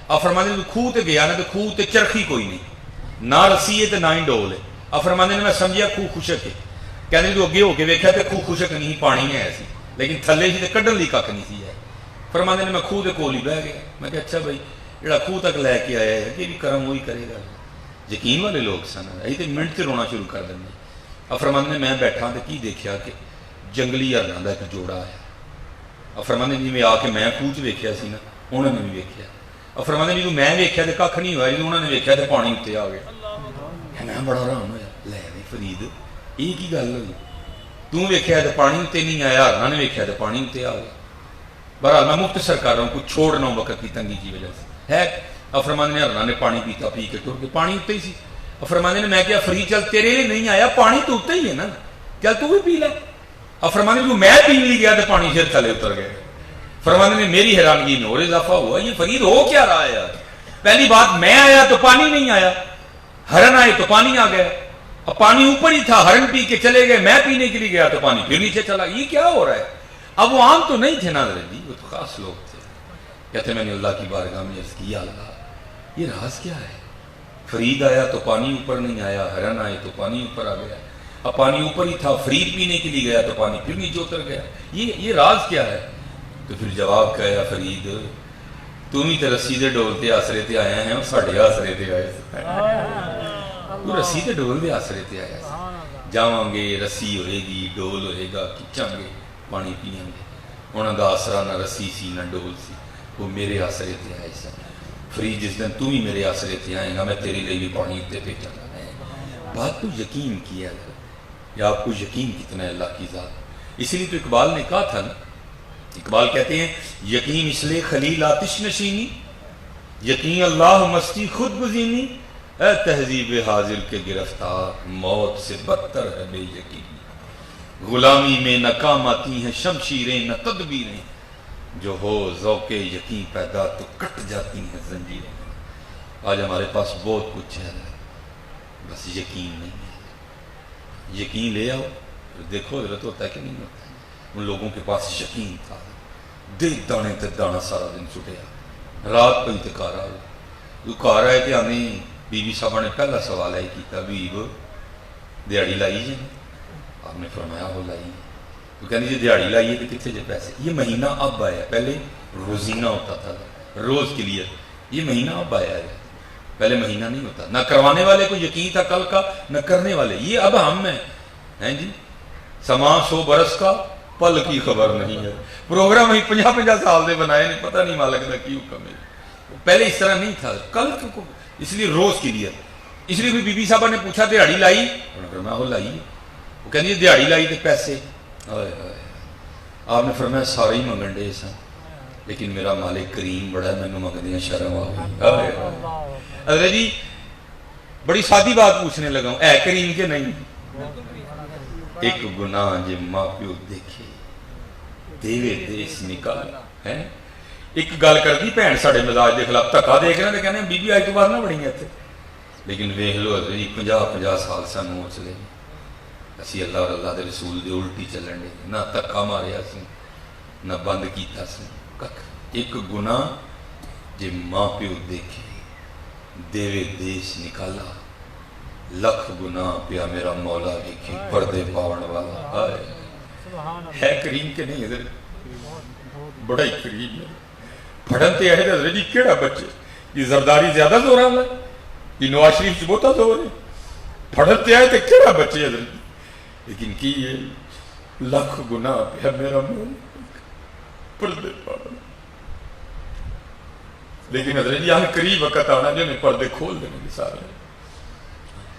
آپ فرماتے ہیں کھو تے گیا نا تو کھو تے چرخی کوئی نہیں، نہ رسی ہے تے نہ ہی ڈول ہے. آپ فرماتے ہیں میں سمجھیا کھو خشک ہے. کہتے جو اگے ہو کے ویکھیا تے کھو خشک نہیں، پانی ہے سی لیکن تھلے سی تے کڈن لی کھ نہیں سی ہے. فرماتے ہیں میں کھو دے کول ہی بہ گیا. میں کہا اچھا بھائی جڑا کھو تک لے کے آیا ہے کہ بھی کرم وہی کرے گا. یقین والے لوگ سن، اسی تے منٹ سے رونا شروع کر دیں. آپ فرماتے ہیں میں بیٹھا تے کی دیکھیا کہ جنگلی ہرناں دا ایک جوڑا آیا. آپ فرماتے ہیں جی میں آ کے میں کھو چ ویکھیا سی نا انہوں نے بھی ویکھیا. آپ فرماتے ہیں جدوں میں ویکھیا تے کھ نہیں ہوا، جدوں انہوں نے ویکھیا تے پانی اتنے آ گیا. میں بڑا حیران ہویا، لے نہیں فرید یہ کی گل ہوئی؟ تو ویکھیا تے پانی اتنے نہیں آیا، ہرناں نے ویکھیا تے پانی اتنے آ گیا. بہرحال میں مختصر کر رہا ہوں، کچھ چھوڑ نہ وقت کی تنگی کی وجہ سے ہے. آپ فرماتے ہیں ہرناں نے پانی پیتا، پی کے ٹر کے پانی اتنے ہی سی. آپ فرماتے ہیں میں کیا فرید چل تیرے لیے نہیں آیا، پانی تو اتنے ہی ہے نا، چل تو بھی پی لے. آپ فرماتے ہیں میں پی لی گیا تو پانی پھر تھلے اتر گئے. فرماتے ہیں میری حیرانگی میں اور اضافہ ہوا، یہ فرید ہو کیا رہا ہے یار؟ پہلی بات میں آیا تو پانی نہیں آیا، ہرن آئے تو پانی آ گیا. اب پانی اوپر ہی تھا، ہرن پی کے چلے گئے، میں پینے کے لیے گیا تو پانی پھر نیچے چلا. یہ کیا ہو رہا ہے؟ اب وہ عام تو نہیں تھے نا جی، وہ تو خاص لوگ تھے. کہتے میں نے اللہ کی بارگاہ میں عرض کیا اللہ یہ راز کیا ہے؟ فرید آیا تو پانی اوپر نہیں آیا، ہرن آئے تو پانی اوپر آ گیا. اب پانی اوپر ہی تھا، فرید پینے کے لیے گیا تو پانی پھر نیچے اتر گیا. یہ راز کیا ہے؟ تو پھر جواب کہا یا فرید تم ہی تو رسی دے ڈول تے آسرے تے آیا ہے، ساڈے آسرے تے آئے. تو رسی تے ڈول دے آسرے تے آیا سی. جاواں گے رسی ہوئے گی، ڈول ہوئے گا، کھچاں گے پانی پیئیں گے. انہوں دا آسرا نہ رسی سی نہ ڈول سی، وہ میرے آسرے تے آئے سن. فرید جس دن تو ہی میرے آسرے تے آئے گا میں تیرے لیے بھی پانی اتنے بھیجا گا. بات تو یقین کیا ہے یا آپ کو یقین کتنا ہے اللہ کی ذات. اسی لیے تو اقبال نے کہا تھا نا اقبال کہتے ہیں یقین اس لیے خلیل آتش نشینی، یقین اللہ مستی خود گزینی، اے تہذیب حاضر کے گرفتار موت سے بدتر ہے بے یقینی، غلامی میں نہ کام آتی ہیں شمشیریں نہ تدبیریں، جو ہو ذوق یقین پیدا تو کٹ جاتی ہیں زنجیریں۔ آج ہمارے پاس بہت کچھ ہے بس یقین نہیں ہے۔ یقین لے آؤ دیکھو حضرت ہوتا ہے کہ نہیں ہوتا ہے۔ ان لوگوں کے پاس یقین تھا، دیکھ دانے تے دانا سارا دن چھٹیا، رات پہ کار آ جو کار آئے کہ ہمیں بی بی صاحبہ نے پہلا سوال ہے کیتا بیب دیہڑی لائی جی؟ آپ نے فرمایا وہ لائی۔ تو کہنے جی دیہڑی لائیے کہ کتنے جے پیسے؟ یہ مہینہ اب آیا، پہلے روزینہ ہوتا تھا روز کے لیے، یہ مہینہ اب آیا ہے، پہلے مہینہ نہیں ہوتا۔ نہ کروانے والے کو یقین تھا کل کا، نہ کرنے والے، یہ اب ہم ہیں جی۔ سما 100 برس کا پل کی خبر نہیں ہے، پروگرام ہی 50 سال دے بنائے نہیں، پتہ نہیں مالک دا کی حکم ہے۔ پہلے اس طرح نہیں تھا، کل کو اس لیے روز کے لیے۔ اس لیے بی بی صاحبہ نے پوچھا دیہڑی لائی؟ انہوں نے فرمایا وہ لائی۔ وہ کہنی دیہڑی لائی تے پیسے؟ آپ نے فرمایا سارے ہی منگن دے سن، لیکن میرا مالک کریم بڑا ہے، مینوں منگدیاں شرم آ گئی۔ حضرت جی بڑی سادی بات پوچھنے لگا ہوں، اے کریم کے نہیں؟ ایک گناہ جے ماں پیو دیکھے دیوے دیس نکالا ہے۔ ایک گل کر دی بھین ساڑے مزاج دے خلاف دھکا دے کے نہ کہنے بی بی آج تو بعد نہ بڑی ہیں تھے، لیکن ویکھ لو حضرت جی 50 سال سانوں چلے اسی اللہ اور اللہ دے رسول دے الٹی چلن دے، نہ دھکا ماریا سی نہ بند کیتا سی کک۔ ایک گناہ جے ماں پیو دیکھے دیوے دیس نکالا، لکھ گناہ پیا میرا مولا لکھی پردے پاون والا ہے کریم کے نہیں حضرت؟ بڑا ہی کریم ہے۔ پڑھنتے ہے حضرت جی کیڑا بچے؟ یہ زرداری زیادہ زور آنا ہے، یہ نواز شریف سے بہتا زور ہے۔ پڑھنتے آئے تو کیڑا بچے حضرت جی؟ لیکن کی یہ لکھ گناہ پیا میرا مولا پردے پاون۔ لیکن حضرت جی ہم قریب وقت آنا جو میں پردے کھول دینے کی سارے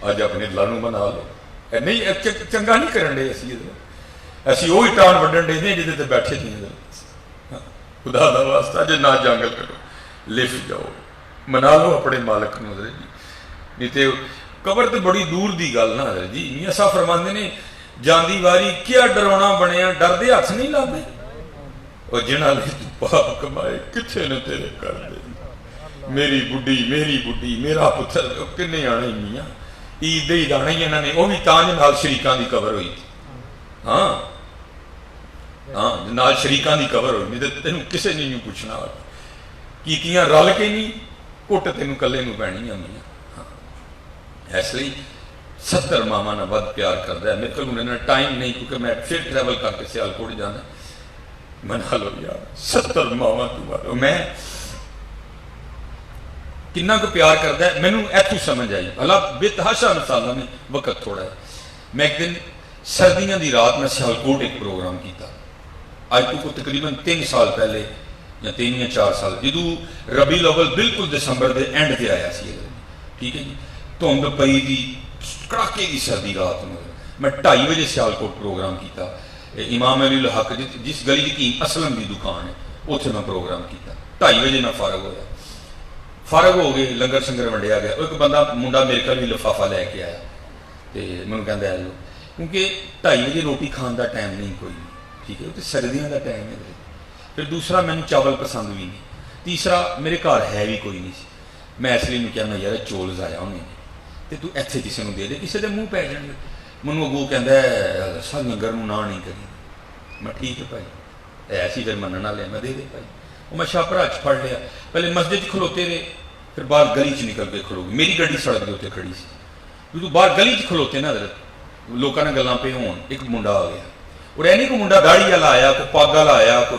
آج اپنے لانو بنا لو نہیں چنگا نہیں کرن دے اسی ایسی وہی ٹان وڈن دے نہیں جدے تے بیٹھے تھے خدا دا واسطہ جے نہ جنگل کرو لفٹ جاؤ منا لو اپنے مالک نو حضرت جی۔ نہیں تے قبر تے بڑی دور دی گل نا حضرت جی۔ میاں صاحب فرماندے نے جاندی واری کیا ڈرونا بنیا ڈر دے ہاتھ نہیں لاندے، اور جنہاں نے پاپ کمائے کتھے نے تیرے کر دے، میری بڈی میرا پتر کنے آنے میاں عید عید آنا ہی انہوں نے وہ بھی تانج نال شریکان دی کور ہوئی تھی۔ ہاں نال شریکان دی کور ہوئی نہیں تینوں کسے نہیں پوچھنا کیتیاں رل کے نہیں کٹ تینوں کلے نو پینی میاں۔ اس لیے 70 ماما نہ ود پیار کرتا ہے۔ میرے کو ٹائم نہیں کیونکہ میں پھر ٹریول کر کے سیالکوٹ جانا، منا لو یار 70 ماما تمہارا میں کنہ کو پیار کرتا ہے مینوں ایتھوں سمجھ آئی۔ بھلا بے تحاشا مثالہ میں وقت تھوڑا ہے۔ میں ایک دن سردیاں دی رات میں سیالکوٹ ایک پروگرام کیتا، آج تو کو تقریباً 3 سال پہلے یا 3 یا 4 سال، جدو ربیع الاول بالکل دسمبر دے اینڈ تے آیا سی، ٹھیک ہے جی، دھند پئی دی کڑاکے دی سردی رات میں 2:30 بجے سیالکوٹ پروگرام کیتا۔ امام علی الحق جس گلی کی اسلم دی دکان ہے اتنے میں پروگرام کیتا، 2:30 بجے میں فارغ ہو گئے، لنگر شنگر ونڈیا گیا۔ ایک بندہ منڈا میرے کو بھی لفافہ لے کے آیا تو مجھے کہہ لو کیونکہ 2:30 بجے روٹی کھان کا ٹائم نہیں کوئی نہیں، ٹھیک ہے، تو سردیاں کا ٹائم ہے۔ پھر دوسرا مینوں چاول پسند بھی نہیں، تیسرا میرے گھر ہے بھی کوئی نہیں سی، میں اس لیے میں کہنا یار چول ضائع ہونے تو تو ایتھے کسی کو دے دے، کسی کے منہ پی جان گے۔ منوں اگوں کہندا ہے سر لنگر نہ نہیں کری، میں ٹھیک ہے بھائی ایسی پھر مننا لیا میں دے دے بھائی۔ وہ میں شاپرا چ پڑھ لیا، پہلے مسجد کھلوتے رہے، پھر باہر گلی چ نکل کے کھلو گئے، میری گڈی سڑک کے اتنے کھڑی سی، جدو باہر گلی چ کھلوتے نا حضرت لوگوں نے گلاں پہ ہون، ایک منڈا آ گیا، اور اینی کو منڈا داڑھی والا آیا، کو پاگ والا آیا، کو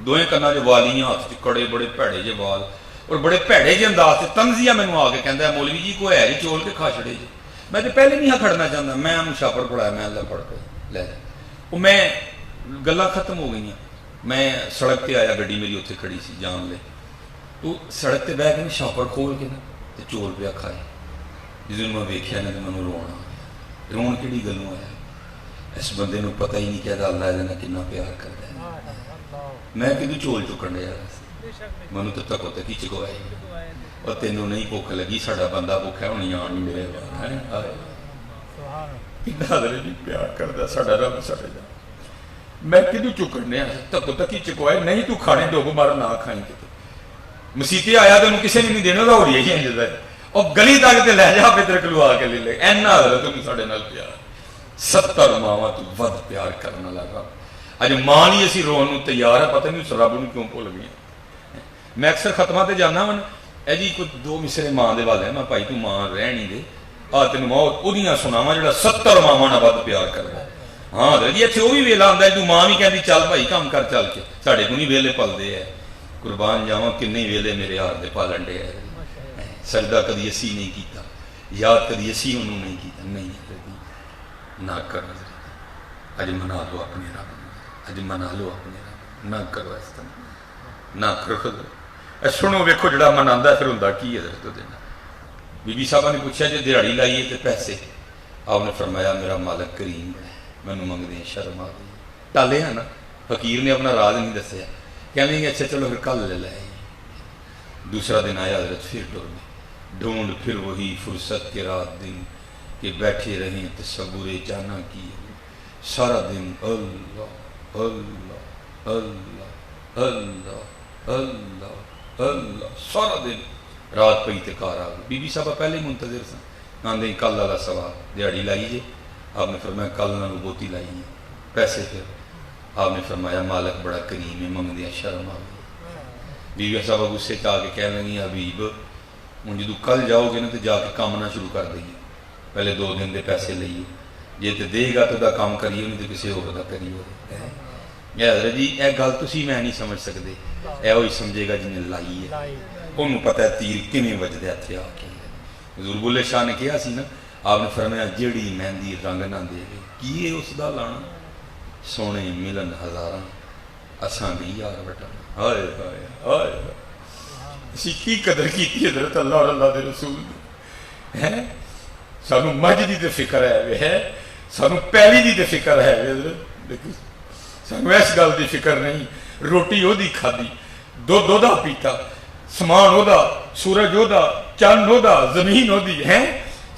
دوئیں کنا جو والیاں ہاتھ چ کڑے بڑے بھڑے جے وال اور بڑے بھڑے جے انداز سے تنزیہ مینوں آ کے کہندا ہے مولوی جی کو ہے جی چول کے کھا چھڑے جی۔ میں تو پہلے نہیں کھڑنا چاہتا، میں انہوں شاپر پڑھایا، میں اللہ پڑھ کے لے جا، وہ میں گلاں ختم ہو گئی، میں سڑک پہ آیا، گڈی میری اتنے کھڑی سی جان لے، تو سڑک پہ بہ کے شاپر کھول کے نا تو چول پہ کھائے، جس دن میں ویکھیا نا تو مینوں رونا آ گیا۔ رون کہڑی گلوں آیا، اس بندے نوں پتہ ہی نہیں کہ اللہ یہ کنا پیار کرتا ہے۔ میں کدوں چول چکن ڈیا مینوں تو تکو تکی چکوائی اور تینوں نہیں بھوک لگی ساڈا بندہ بھوکھا ہونی آن نہیں میرے حضرت جی پیار کردا ساڈا رب ساڈے دا میں کدوں چکن ڈیا تکو تکی چکوائے نہیں تو کھانے ڈوب مار نہ کھائیں کتے مسیتے آیا تو کسی نے نہیں دینا ہو رہی ہے اور گلی تک تے لے جا پتر کلوا کے لے لے اینا حضرت تم ساڈے نال پیار 70 ماواں تو ود پیار کرنا لگا اج ماں نہیں اسی رون نو تیار ہے پتہ نہیں اس رب نو کیوں بھول گئے میں اکثر ختماں تے جانا ون اے جی کوئی 2 مصرے ماں دے والے میں بھائی تو ماں رہ نہیں دے آ تینوں ماں اودیاں سناواں جڑا 70 ماواں نال ود پیار کردا ہاں حضرت جی ایتھے او بھی ویلا آندا ہے تو ماں بھی کہندی چل بھائی کام کر چل کے ساڈے کو نہیں ویلے پلدے ہے قربان جاواں کنے ویلے میرے یار دے پالن ڈے ہے سجدہ کدی اسی نہیں کیتا یاد کدی اسی انہوں نہیں کیتا نہیں نہ کر اج منا لو اپنے رب اج منا لو اپنے رب نہ کرو اس طرح نہ کرو سنو ویکھو جڑا مناندا پھر ہوندا کی حضرت دینا بی بی صاحبہ نے پوچھا جی دیہڑی لائیے تے پیسے آپ نے فرمایا میرا مالک کریم ہے مینوں منگدے شرم آ گئی ٹالے نا فقیر نے اپنا راز نہیں دسیا کہنے گے اچھا چلو پھر کل لے لائے دوسرا دن آیا حضرت پھر ٹر میں ڈھونڈ پھر وہی فرصت کے رات دن کہ بیٹھے رہیں تصور جانا کی سارا دن اللہ اللہ اللہ اللہ اللہ اللہ سارا دن رات پئی تے کار آ گئی بی بی صاحبہ پہلے ہی منتظر سن آندے کل والا سوال دیہڑی لائی جے آپ نے فرمایا کل نہ بوتی لائی ہے پیسے پھر آپ نے فرمایا مالک بڑا کریم ہے منگدیا شرم آ گئی بیوی صاحبہ غصے چ آ کے کہنے لگی حبیب ہوں جدو کل جاؤ گے نا تو جا کے کام نہ شروع کر دئیے پہلے 2 دن دے پیسے لئیے جی تو دے گا تو دا کام کریے نہیں تو کسی اور دا کریے حضرت جی اے گل تسی میں نہیں سمجھ سکتے اے وہی سمجھے گا جنہیں لائی ہے انہوں پتہ ہے تیر کنے وجدے ہتھے آ کے حضور بلے شاہ نے کہا سی نا آپ نے فرمایا جیڑی مہندی رنگ نہ دے گے کی ہے اس دا لانا سونے ملن ہزاراں اساں بھی یار بٹانا ہائے ہائے ہائے اسی کی قدر کی حضرت اللہ اور اللہ دے رسول ہے سانو مجھ دی تے فکر ہے سانو پہلی دی تے فکر ہے حضرت سانو اس گل دی فکر نہیں روٹی او دی کھادی دودھ دا پیتا سامان او دا سورج او دا چند او دا زمین او دی ہے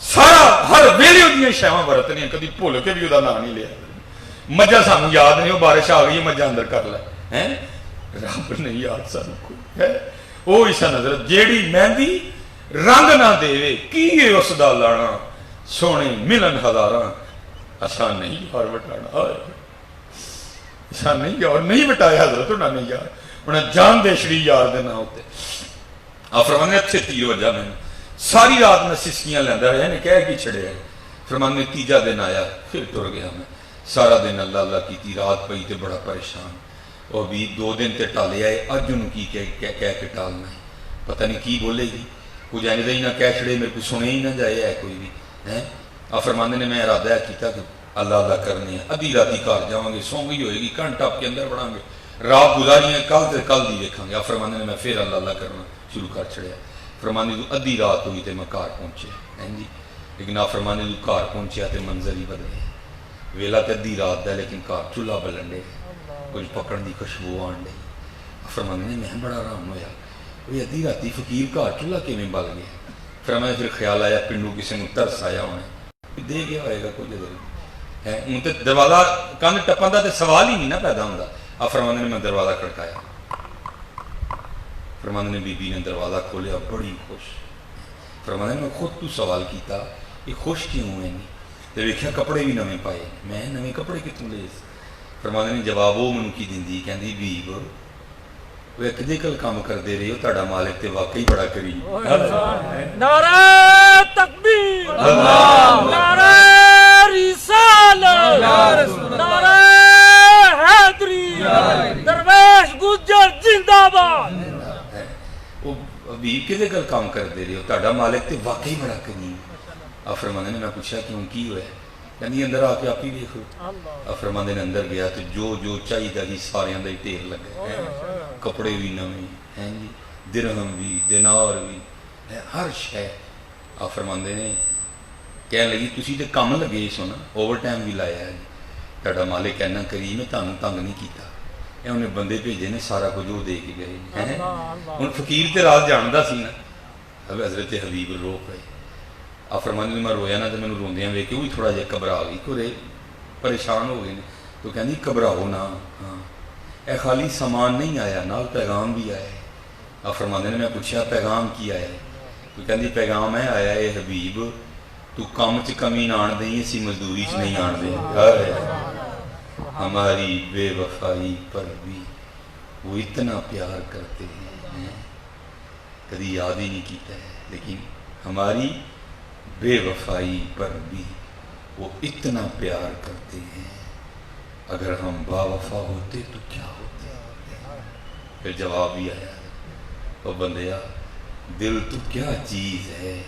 سارا ہر ویلے او دیاں شیواں ورتنیاں کدی بھول کے بھی او دا نام نہیں لیا مجھا سانو یاد نہیں وہ بارش آ گئی مجھا اندر کر لے ہیں رب نہیں یاد سانو کوئی ہے او ایسا نظر جیڑی مہندی رنگ نہ دے کی ہے اس دا لانا سونے ملن ہزاراں اساں نہیں یار بٹانا اساں نہیں یار نہیں بٹایا حضرت انہاں نے یار انہیں جان دے شری یار دینا ہوتے آپ فرمانے اچھے تیر وجہ میں ساری رات میں سسکیاں لیندہ رہے ہیں کہہ کی چھڑے ہیں فرمانے تیجا دن آیا پھر ٹر گیا میں سارا دن اللہ اللہ کی تھی رات پئی تے بڑا پریشان اور بھی 2 دن تے ٹالے آئے اج انہوں کی کہہ کے ٹالنا ہے پتہ نہیں کی بولے گی کچھ آنے دے ہی نہ کہہ چھڑے میرے کو سنے ہی نہ جائے ہے کوئی بھی آپ فرمانے نے میں ارادہ کیتا کہ اللہ اللہ کرنے ہیں ادھی راتی کار جاؤں گے سوں گئی ہوئے گی کھنٹ آپ کے اندر بڑھاں گے رات گزاری ہیں کل تے کل دی دیکھاں گے آپ فرمانے نے میں پھر اللہ اللہ کرنا شروع کر چھڑیا فرمانے تو ادھی رات ہوئی تے میں کار پہنچے ہیں جی لیکن آپ فرمانے تو کار پہنچیا تے منظر ہی بدلے ویلا تے ادھی رات ہے لیکن کار چولہا بلن دے کچھ پکڑن دی خوشبو آن دے فرمانے نے میں بڑا آرام ہویا وہ ادھی راتی فقیر کار چولہا کیویں بل گیا فرمانے پھر خیال آیا پنڈو کسی نے ترس آیا ہونا دے گیا ہوئے گا کوئی جدر ہے ان تے دروازہ کان ٹپن دا تے سوال ہی نہیں نا پیدا ہوندا آپ فرمانے نے میں دروازہ کھڑکایا فرمانے نے بی بی نے دروازہ کھولیا بڑی خوش فرمانے نے میں خود تو سوال کیتا یہ خوش کیوں ہوئے نہیں تے ویکھیا کپڑے بھی نویں پائے میں نویں کپڑے کتوں لے فرمانے نے جواب وہ منوں کی دیندی کہندی بیب وہ ایک دے کل کام کر دے رہے ہو تہاڈا مالک تے واقعی بڑا کریم نعرہ تکبیر نعرہ رسالت نعرہ حیدری درویش گجر زندہ باد وہ بیب کے دے کل کام کر دے رہے ہو تہاڈا مالک تے واقعی بڑا کریم آپ فرمانے نے میں پوچھا کیوں کی ہوئے یعنی اندر آ کے آپ ہی دیکھو آپ فرمانے نے اندر گیا تو جو چاہیے دا ہی سارے اندر ٹیر لگے کپڑے بھی نویں ہیں جی درہم بھی دینار بھی ہر شے آپ فرماندے نے کہنے لگی تسی تے کم لگے سونا اوور ٹائم بھی لایا ہے تہاڈا مالک اینا کریم ہے تانوں تنگ نہیں کیتا یہ انہیں بندے بھیجے نے سارا کچھ وہ دے کے گئے ہیں. ان فقیر تے راز جاندا سی نا. اب حضرت حبیب رو پے. آپ فرماندے نے میں رویا نا تو مینوں روندیاں ویکھ کے وہی تھوڑا جہا گھبرا گئی کہ پریشان ہو گئے نے. تو کہندی گھبراؤ نا, ہاں اے خالی سامان نہیں آیا نال پیغام بھی آیا ہے. آپ فرماندے نے میں پوچھا پیغام کی آیا ہے؟ تو کہندی پیغام ہے آیا اے حبیب تو کام چ کمی نہ آن دیں اسی مزدوری چ نہیں آن دیں. ہماری بے وفائی پر بھی وہ اتنا پیار کرتے ہیں, کبھی یاد ہی نہیں کیتا ہے, لیکن ہماری بے وفائی پر بھی وہ اتنا پیار کرتے ہیں. اگر ہم با وفا ہوتے تو کیا ہوتے. پھر جواب بھی آیا, او بندیا دل تو کیا چیز ہے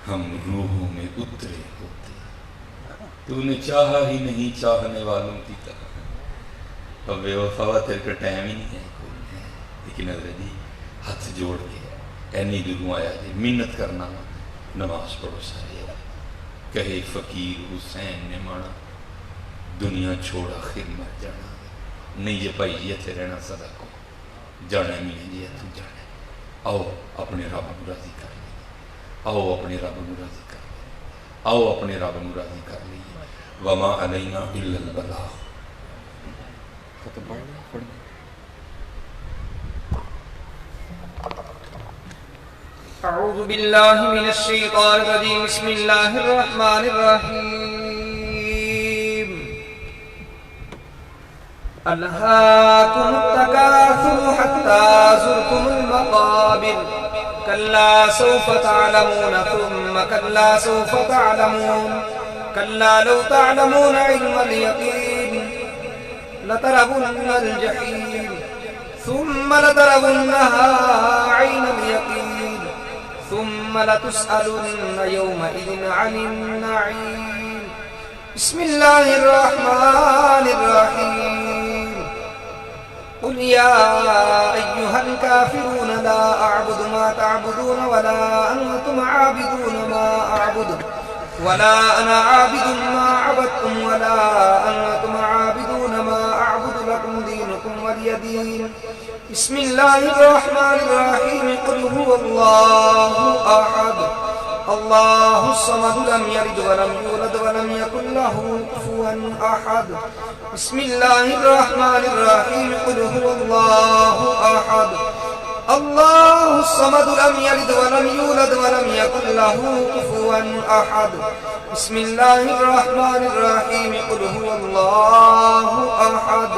ہم روحوں میں اترے ہوتے. تو نے چاہا ہی نہیں چاہنے والوں کی طرح. اب بے وفا تیرے کا ٹائم ہی نہیں ہے کوئی ہے. لیکن حضرت جی ہاتھ جوڑ کے اینی دوروں آیا جی محنت کرنا, نماز پڑھو سارے. کہے فقیر حسین نے مانا دنیا چھوڑا خیر مر جانا. نہیں یہ بھائی یہ تھے رہنا صدا کو جانا میاں جی تو جانا. آؤ اپنے رب کو راضی کر لیں, آؤ اپنے رب کو راضی کر لیں, آؤ اپنے رب کو راضی کر لیں. وما علینا الا البلاغ. اعوذ باللہ من الشیطان الرجیم. بسم اللہ الرحمن الرحیم. الہاکم التکاثر حتی زرتم المقابر. کلا سوف تعلمون ثم کلا سوف تعلمون. کلا لو تعلمون علم اليقین لترون الجحیم ثم لترونها عین اليقین ثم لتسألن يومئذ عن النعیم. بسم اللہ الرحمن الرحیم. قل يا أيها الكافرون لا أعبد ما تعبدون ولا أنتم عابدون ما أعبد ولا أنا عابد ما عبدتم ولا أنتم عابدون ما أعبد لكم دينكم ولي دين. بسم الله الرحمن الرحيم. قل هو الله أحد الله الصمد لم يلد ولم يولد ولم يكن له كفوا أحد. بسم الله الرحمن الرحيم. قل هو الله أحد الله الصمد لم يلد ولم يولد ولم يكن له كفوا أحد. بسم الله الرحمن الرحيم. قل هو الله أحد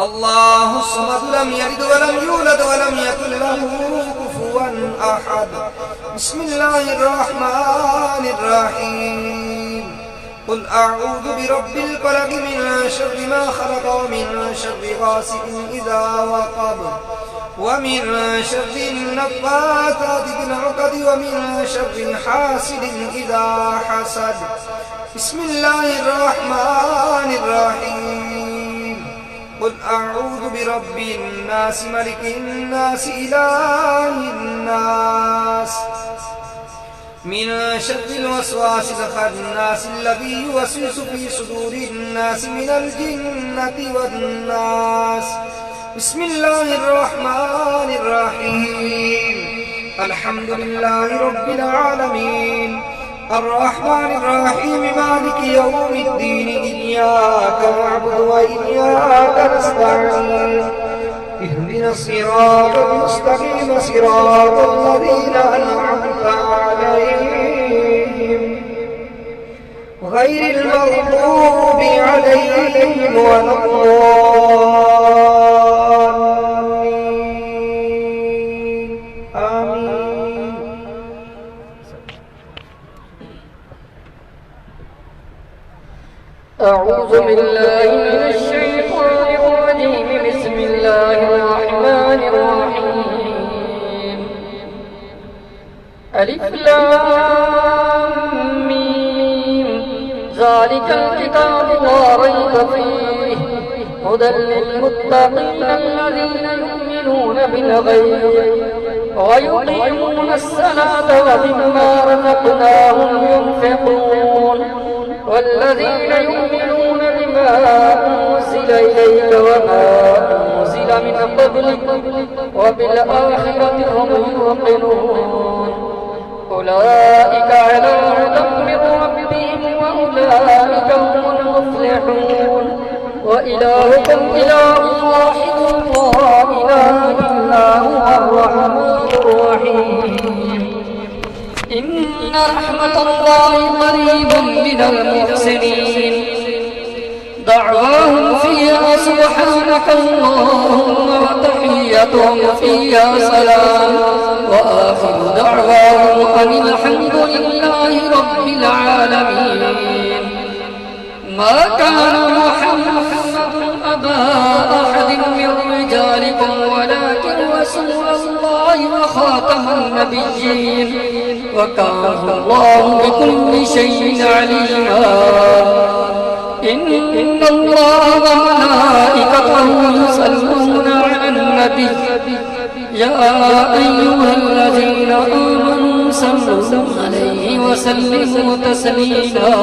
الله الصمد لم يلد ولم يولد ولم يكن له كفوا أحد. بسم الله الرحمن الرحيم. قل أعوذ برب الفلق من شر ما خلق ومن شر غاسق إذا وقب ومن شر النفاثات في العقد ومن شر حاسد إذا حسد. بسم الله الرحمن الرحيم. قل أعوذ برب الناس ملك الناس إله الناس من شر الوسواس الخناس الذي يوسوس في صدور الناس من الجنة والناس. بسم الله الرحمن الرحيم. الحمد لله رب العالمين الرحمن الرحيم مالك يوم الدين. إياك نعبد وإياك نستعين. اهدنا الصراط المستقيم صراط الذين أنعمت عليهم غير المغضوب عليهم ولا الضالين. آمين. أعوذ بالله من الشيطان الرجيم. بسم الله الرحمن الرحيم. ألف لام ميم. ذلك الكتاب لا ريب فيه هدى للمتقين الذين يؤمنون بالغيب ويقيمون الصلاة ومما رزقناهم ينفقون والذين يؤمنون بما أنزل إليك إليك وما أنزل من قبلك وبالآخرة هم يوقنون أولئك على هدى من ربهم وأولئك هم المفلحون وإلهكم إله واحد لا إله إلا هو الرحمن الرحيم إن رحمة الله قريب من المحسنين دعواهم فيها سبحانك اللهم وتحيتهم فيها سلام وآخر دعواهم أن الحمد لله رب العالمين ما كان محمد أبا أحد من رجالكم ولكن رسول الله وخاتم النبيين وكان الله بكل شيء عليما إن الله وملائكته يصلون على النبي يا أيها الذين آمنوا صلوا عليه وسلموا تسليما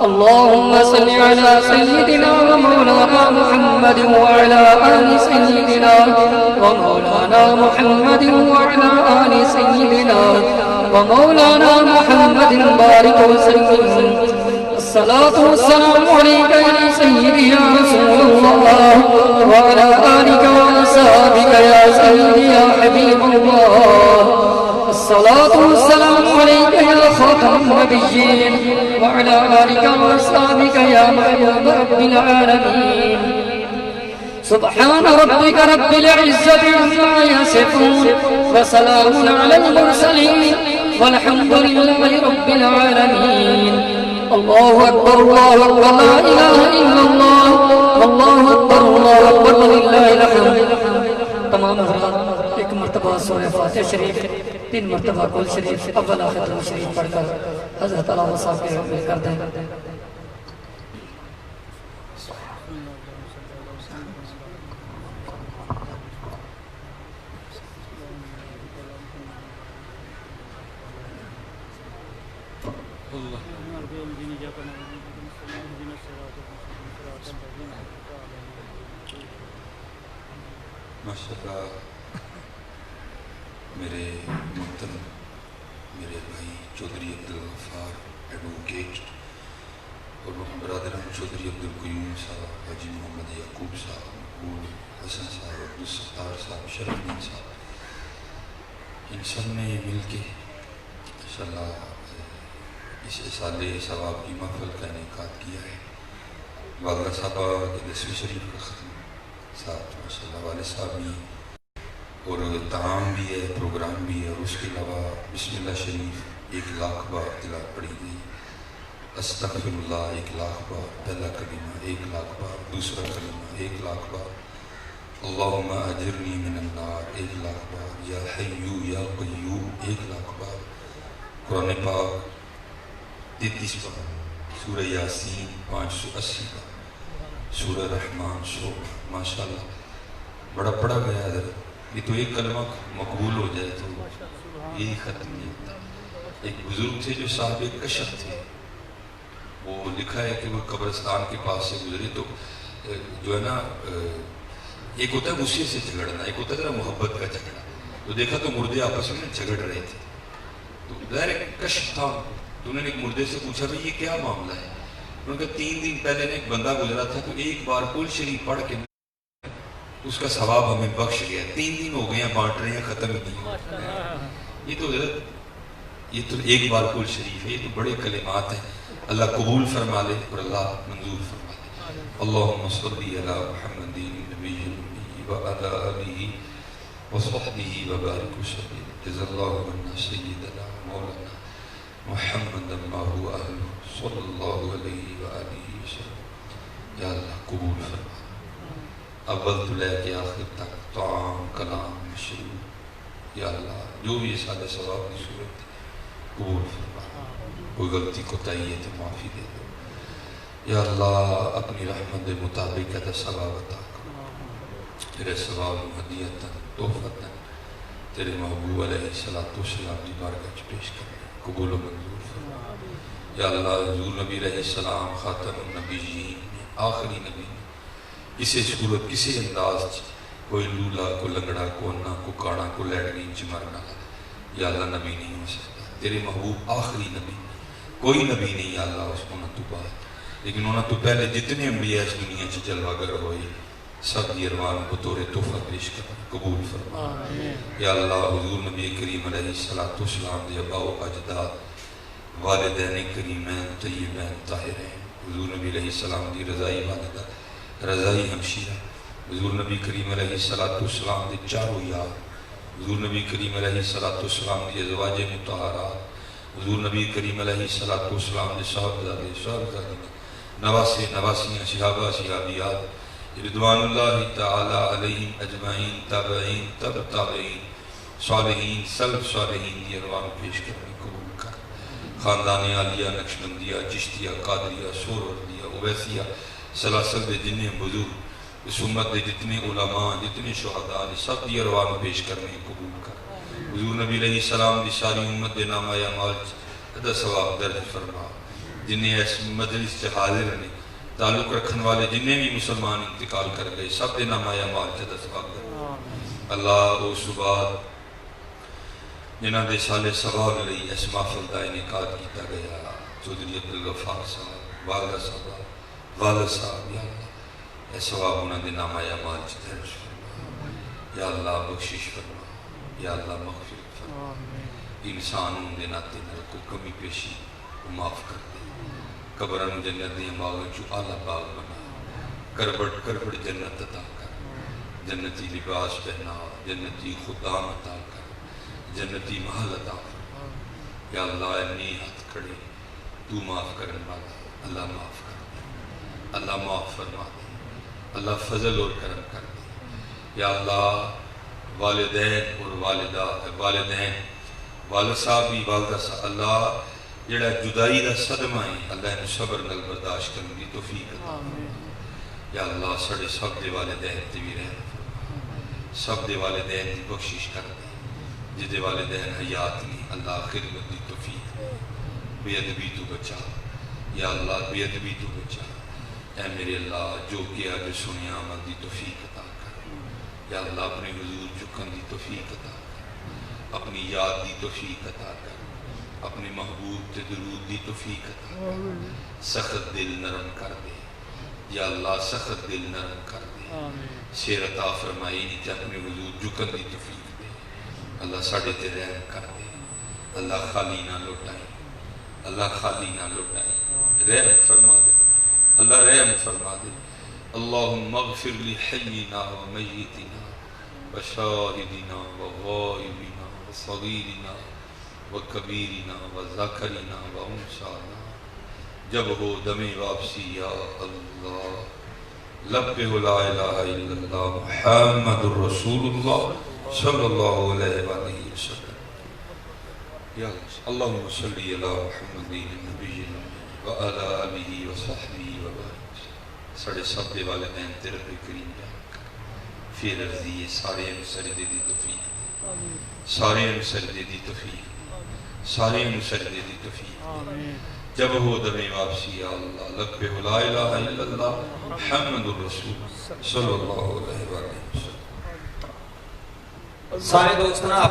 اللهم صل على سيدنا ومولانا محمد وعلى آل سيدنا ومولانا محمد وعلى آل سيدنا ومولانا محمد بارك وسلم الصلاة والسلام عليك يا سيدي يا رسول الله وعلى آلك وأصحابك يا سيدي يا حبيب الله الصلاة والسلام عليك يا خاتم النبيين وعلى آلك وأصحابك يا محبوب رب العالمين سبحان ربك رب العزة عما يصفون وسلام على المرسلين والحمد لله رب العالمين الله أكبر الله أكبر لا إله إلا الله الله أكبر الله أكبر ولله الحمد تمام حضرات ایک مرتبہ سورہ فاتحہ شریف 3 مرتبہ کل شریف اول آخر شریف پڑھ کر حضرت علیہ وصحبہ کے حمل کر دیں ماشاءاللہ میرے محترم میرے بھائی چودھری عبدالغفار ایڈوکیٹ اور برادران چودھری عبدالقیوم صاحب حاجی محمد یعقوب صاحب مقبول حسن صاحب عبدالستار صاحب شرف الدین صاحب ان سب نے مل کے ماشاءاللہ اس سال ثواب کی محفل کا انعقاد کیا ہے والدہ صاحبہ کے 10ویں شریف کا ختم ساتھ ماشاءاللہ والد صاحب بھی اور تعام بھی ہے پروگرام بھی ہے اور اس کے علاوہ بسم اللہ شریف 1,00,000 بار تلاوت پڑھی گئی استغفر اللہ 1,00,000 بار پہلا کلمہ 1,00,000 بار دوسرا کلمہ 1,00,000 بار اللہم اجرنی من النار 1,00,000 بار یا حیو یا قیوم 1,00,000 بار قرآن پاک 33 بار سورہ یاسین 580 بار سورہ رحمان 100 بار ماشاءاللہ بڑا پڑھا گیا ہے یہ تو ایک کلمہ مقبول ہو جائے تو یہی ختم نہیں ہوتا ایک بزرگ تھے جو صاحب کشف تھے وہ لکھا ہے کہ وہ قبرستان کے پاس سے گزرے تو جو ہے نا ایک ہوتا ہے غصے سے جھگڑنا ایک ہوتا ہے محبت کا جھگڑا تو دیکھا تو مردے آپس میں جھگڑ رہے تھے تو ظاہر کشف تھا تو انہوں نے ایک مردے سے پوچھا بھائی یہ کیا معاملہ ہے ان کا 3 دن پہلے ایک بندہ گزرا تھا تو ایک بار کل شریف پڑھ کے اس کا ثواب ہمیں بخش گیا 3 دن ہو گئے ہیں بانٹ رہے ہیں ختم نہیں یہ تو ایک بار کل شریف ہے یہ تو بڑے کلمات ہیں اللہ قبول فرما لے اور اللہ منظور فرما لے اللہم صلی علی محمد نبی وعلی آلہ وصحبہ وبارک وسلم جزا اللہ عنا سیدنا مولانا محمد ما هو اہلہ صلی اللہ علیہ وآلہ وسلم یا اللہ قبول فرما اول تو لے کے آخر تک طعام کلام مشروع یا اللہ جو بھی اس حال ثواب کی صورت ہے قبول فرما کوئی غلطی کو تائیت معافی دے دو یا اللہ اپنی رحمت مطابق ادا ثواب عطا کرو تیرے ثواب ہدیتاً تحفتاً تیرے محبوب علیہ السلام کی بارگاہ پیش کریں قبول و منظور فرما یا اللہ حضور نبی علیہ السلام خاتم النبیین آخری نبی کسی صورت کسی انداز کوئی لولا کو لنگڑا کو انا کو کاڑا کو لیٹرین چ مرنا یا اللہ نبی نہیں ہو سکتا تیرے محبوب آخری نبی کوئی نبی نہیں یا اللہ اس کو نہ تو بعد لیکن انہوں تو پہلے جتنے انبیاء اس دنیا سے جلوہ گر ہوئے سب دی ارمان کو طور تحفہ پیش کر قبول فرما یا اللہ حضور نبی کریم علیہ السلام دے ابا و اجداد والدین کریمین طیبین طاہرین حضور نبی علیہ السلام دی رضائی والدہ رضائی ہمشیرہ حضور نبی کریم علیہ السلام دے چاروں یار حضور نبی کریم علیہ السلام دی ازواج مطہرات حضور نبی کریم علیہ السلام دے صحابزادے نواسیاں صحابہ صحابیات رضوان اللہ تعالی علیہم اجمعین تابعین تب تابعین صالحین سلف صالحین دی ارواح پیش کرنے قبول کر خاندان عالیہ نقشبندیہ چشتیہ قادریہ سوروردیہ اویسیہ سلاسل دے جنہیں بزرگ اس امت دے جتنے علماء جتنے شہداء سب دی ارواح پیش کرنے قبول کر حضور نبی علیہ السلام دی ساری امت دے نامہ اعمال دا ثواب درج فرما جنہیں اس مجلس سے حاضر رہنے تعلق رکھن والے جنہیں بھی مسلمان انتقال کر گئے سب دے نامہ اعمال دا ثواب درج اللہ او صبح جنہاں دے سال ثواب لئی اس محفل دا انعقاد کیتا گیا چودھری عبدالغفار صاحب والد صاحب یا اللہ اے ثواب انہاں دے نامہ اعمال درج فرما یا اللہ بخشش فرما یا اللہ مغفرت فرما انسانوں دے ناتے نہ کوئی کمی پیشی معاف کر دے قبران جنت دی باغ جو اعلیٰ باغ بنا کربڑ جنت عطا کر جنتی لباس پہنا جنتی خدام عطا کر جنتی محل عطا فرما یا اللہ انی ہاتھ کھڑے تو معاف کرنے والا اللہ معاف کر دے اللہ معاف فرما دے اللہ فضل اور کرم کر دے یا اللہ والدین اور والدین والد صاحب بھی والدہ صاحب اللہ جڑا جدائی دا صدمہ ہے اللہ نے صبر نل برداشت کرنے دی توفیق عطا یا اللہ سڑے سب دے والدین تے بھی رہنا سب دے والدین دی بخشش کر دے جدے والدین حیات نہیں اللہ خدمت دی توفیق بے ادبی تو بچا یا اللہ بے ادبی تو بچا اے میرے اللہ جو کیا جو سنیا عمل دی توفیق عطا کر یا اللہ اپنے حضور جھکن دی توفیق عطا کر اپنی یاد دی توفیق عطا کر اپنے محبوب تے درود دی توفیق عطا کر سخت دل نرم کر دے یا اللہ سخت دل نرم کر دے شیر عطا فرمائی نہیں تے اپنے حضور جھکن دی توفیق دے اللہ ساڑھے تے رحم کر دے اللہ خالی نہ لوٹائیں اللہ خالی نہ لوٹائیں رحم فرما دے اللہ رحم فرما دے اللہم اغفر لی حینا و میتنا و شاہدنا و غائبنا و صغیرنا وکبیرنا وذاکرنا وانسانا جب ہو دم واپسی یا اللہ لبہ لا الہ الا اللہ محمد الرسول اللہ صلی اللہ علیہ وآلہ وسلم یا اللہم صلی علی محمد النبی وعلی آلہ وصحبہ وبارک سڑے سب دے والدین تیرے پہ کریم جان کر فیر ارضی سارے انسردے دی توفیق سارے انسردے دی توفیق سارے انسردے دی توفیق جب ہو دم واپسی یا اللہ لبہ لا الہ الا اللہ محمد الرسول صلی اللہ علیہ وآلہ وسلم سارے دوستنا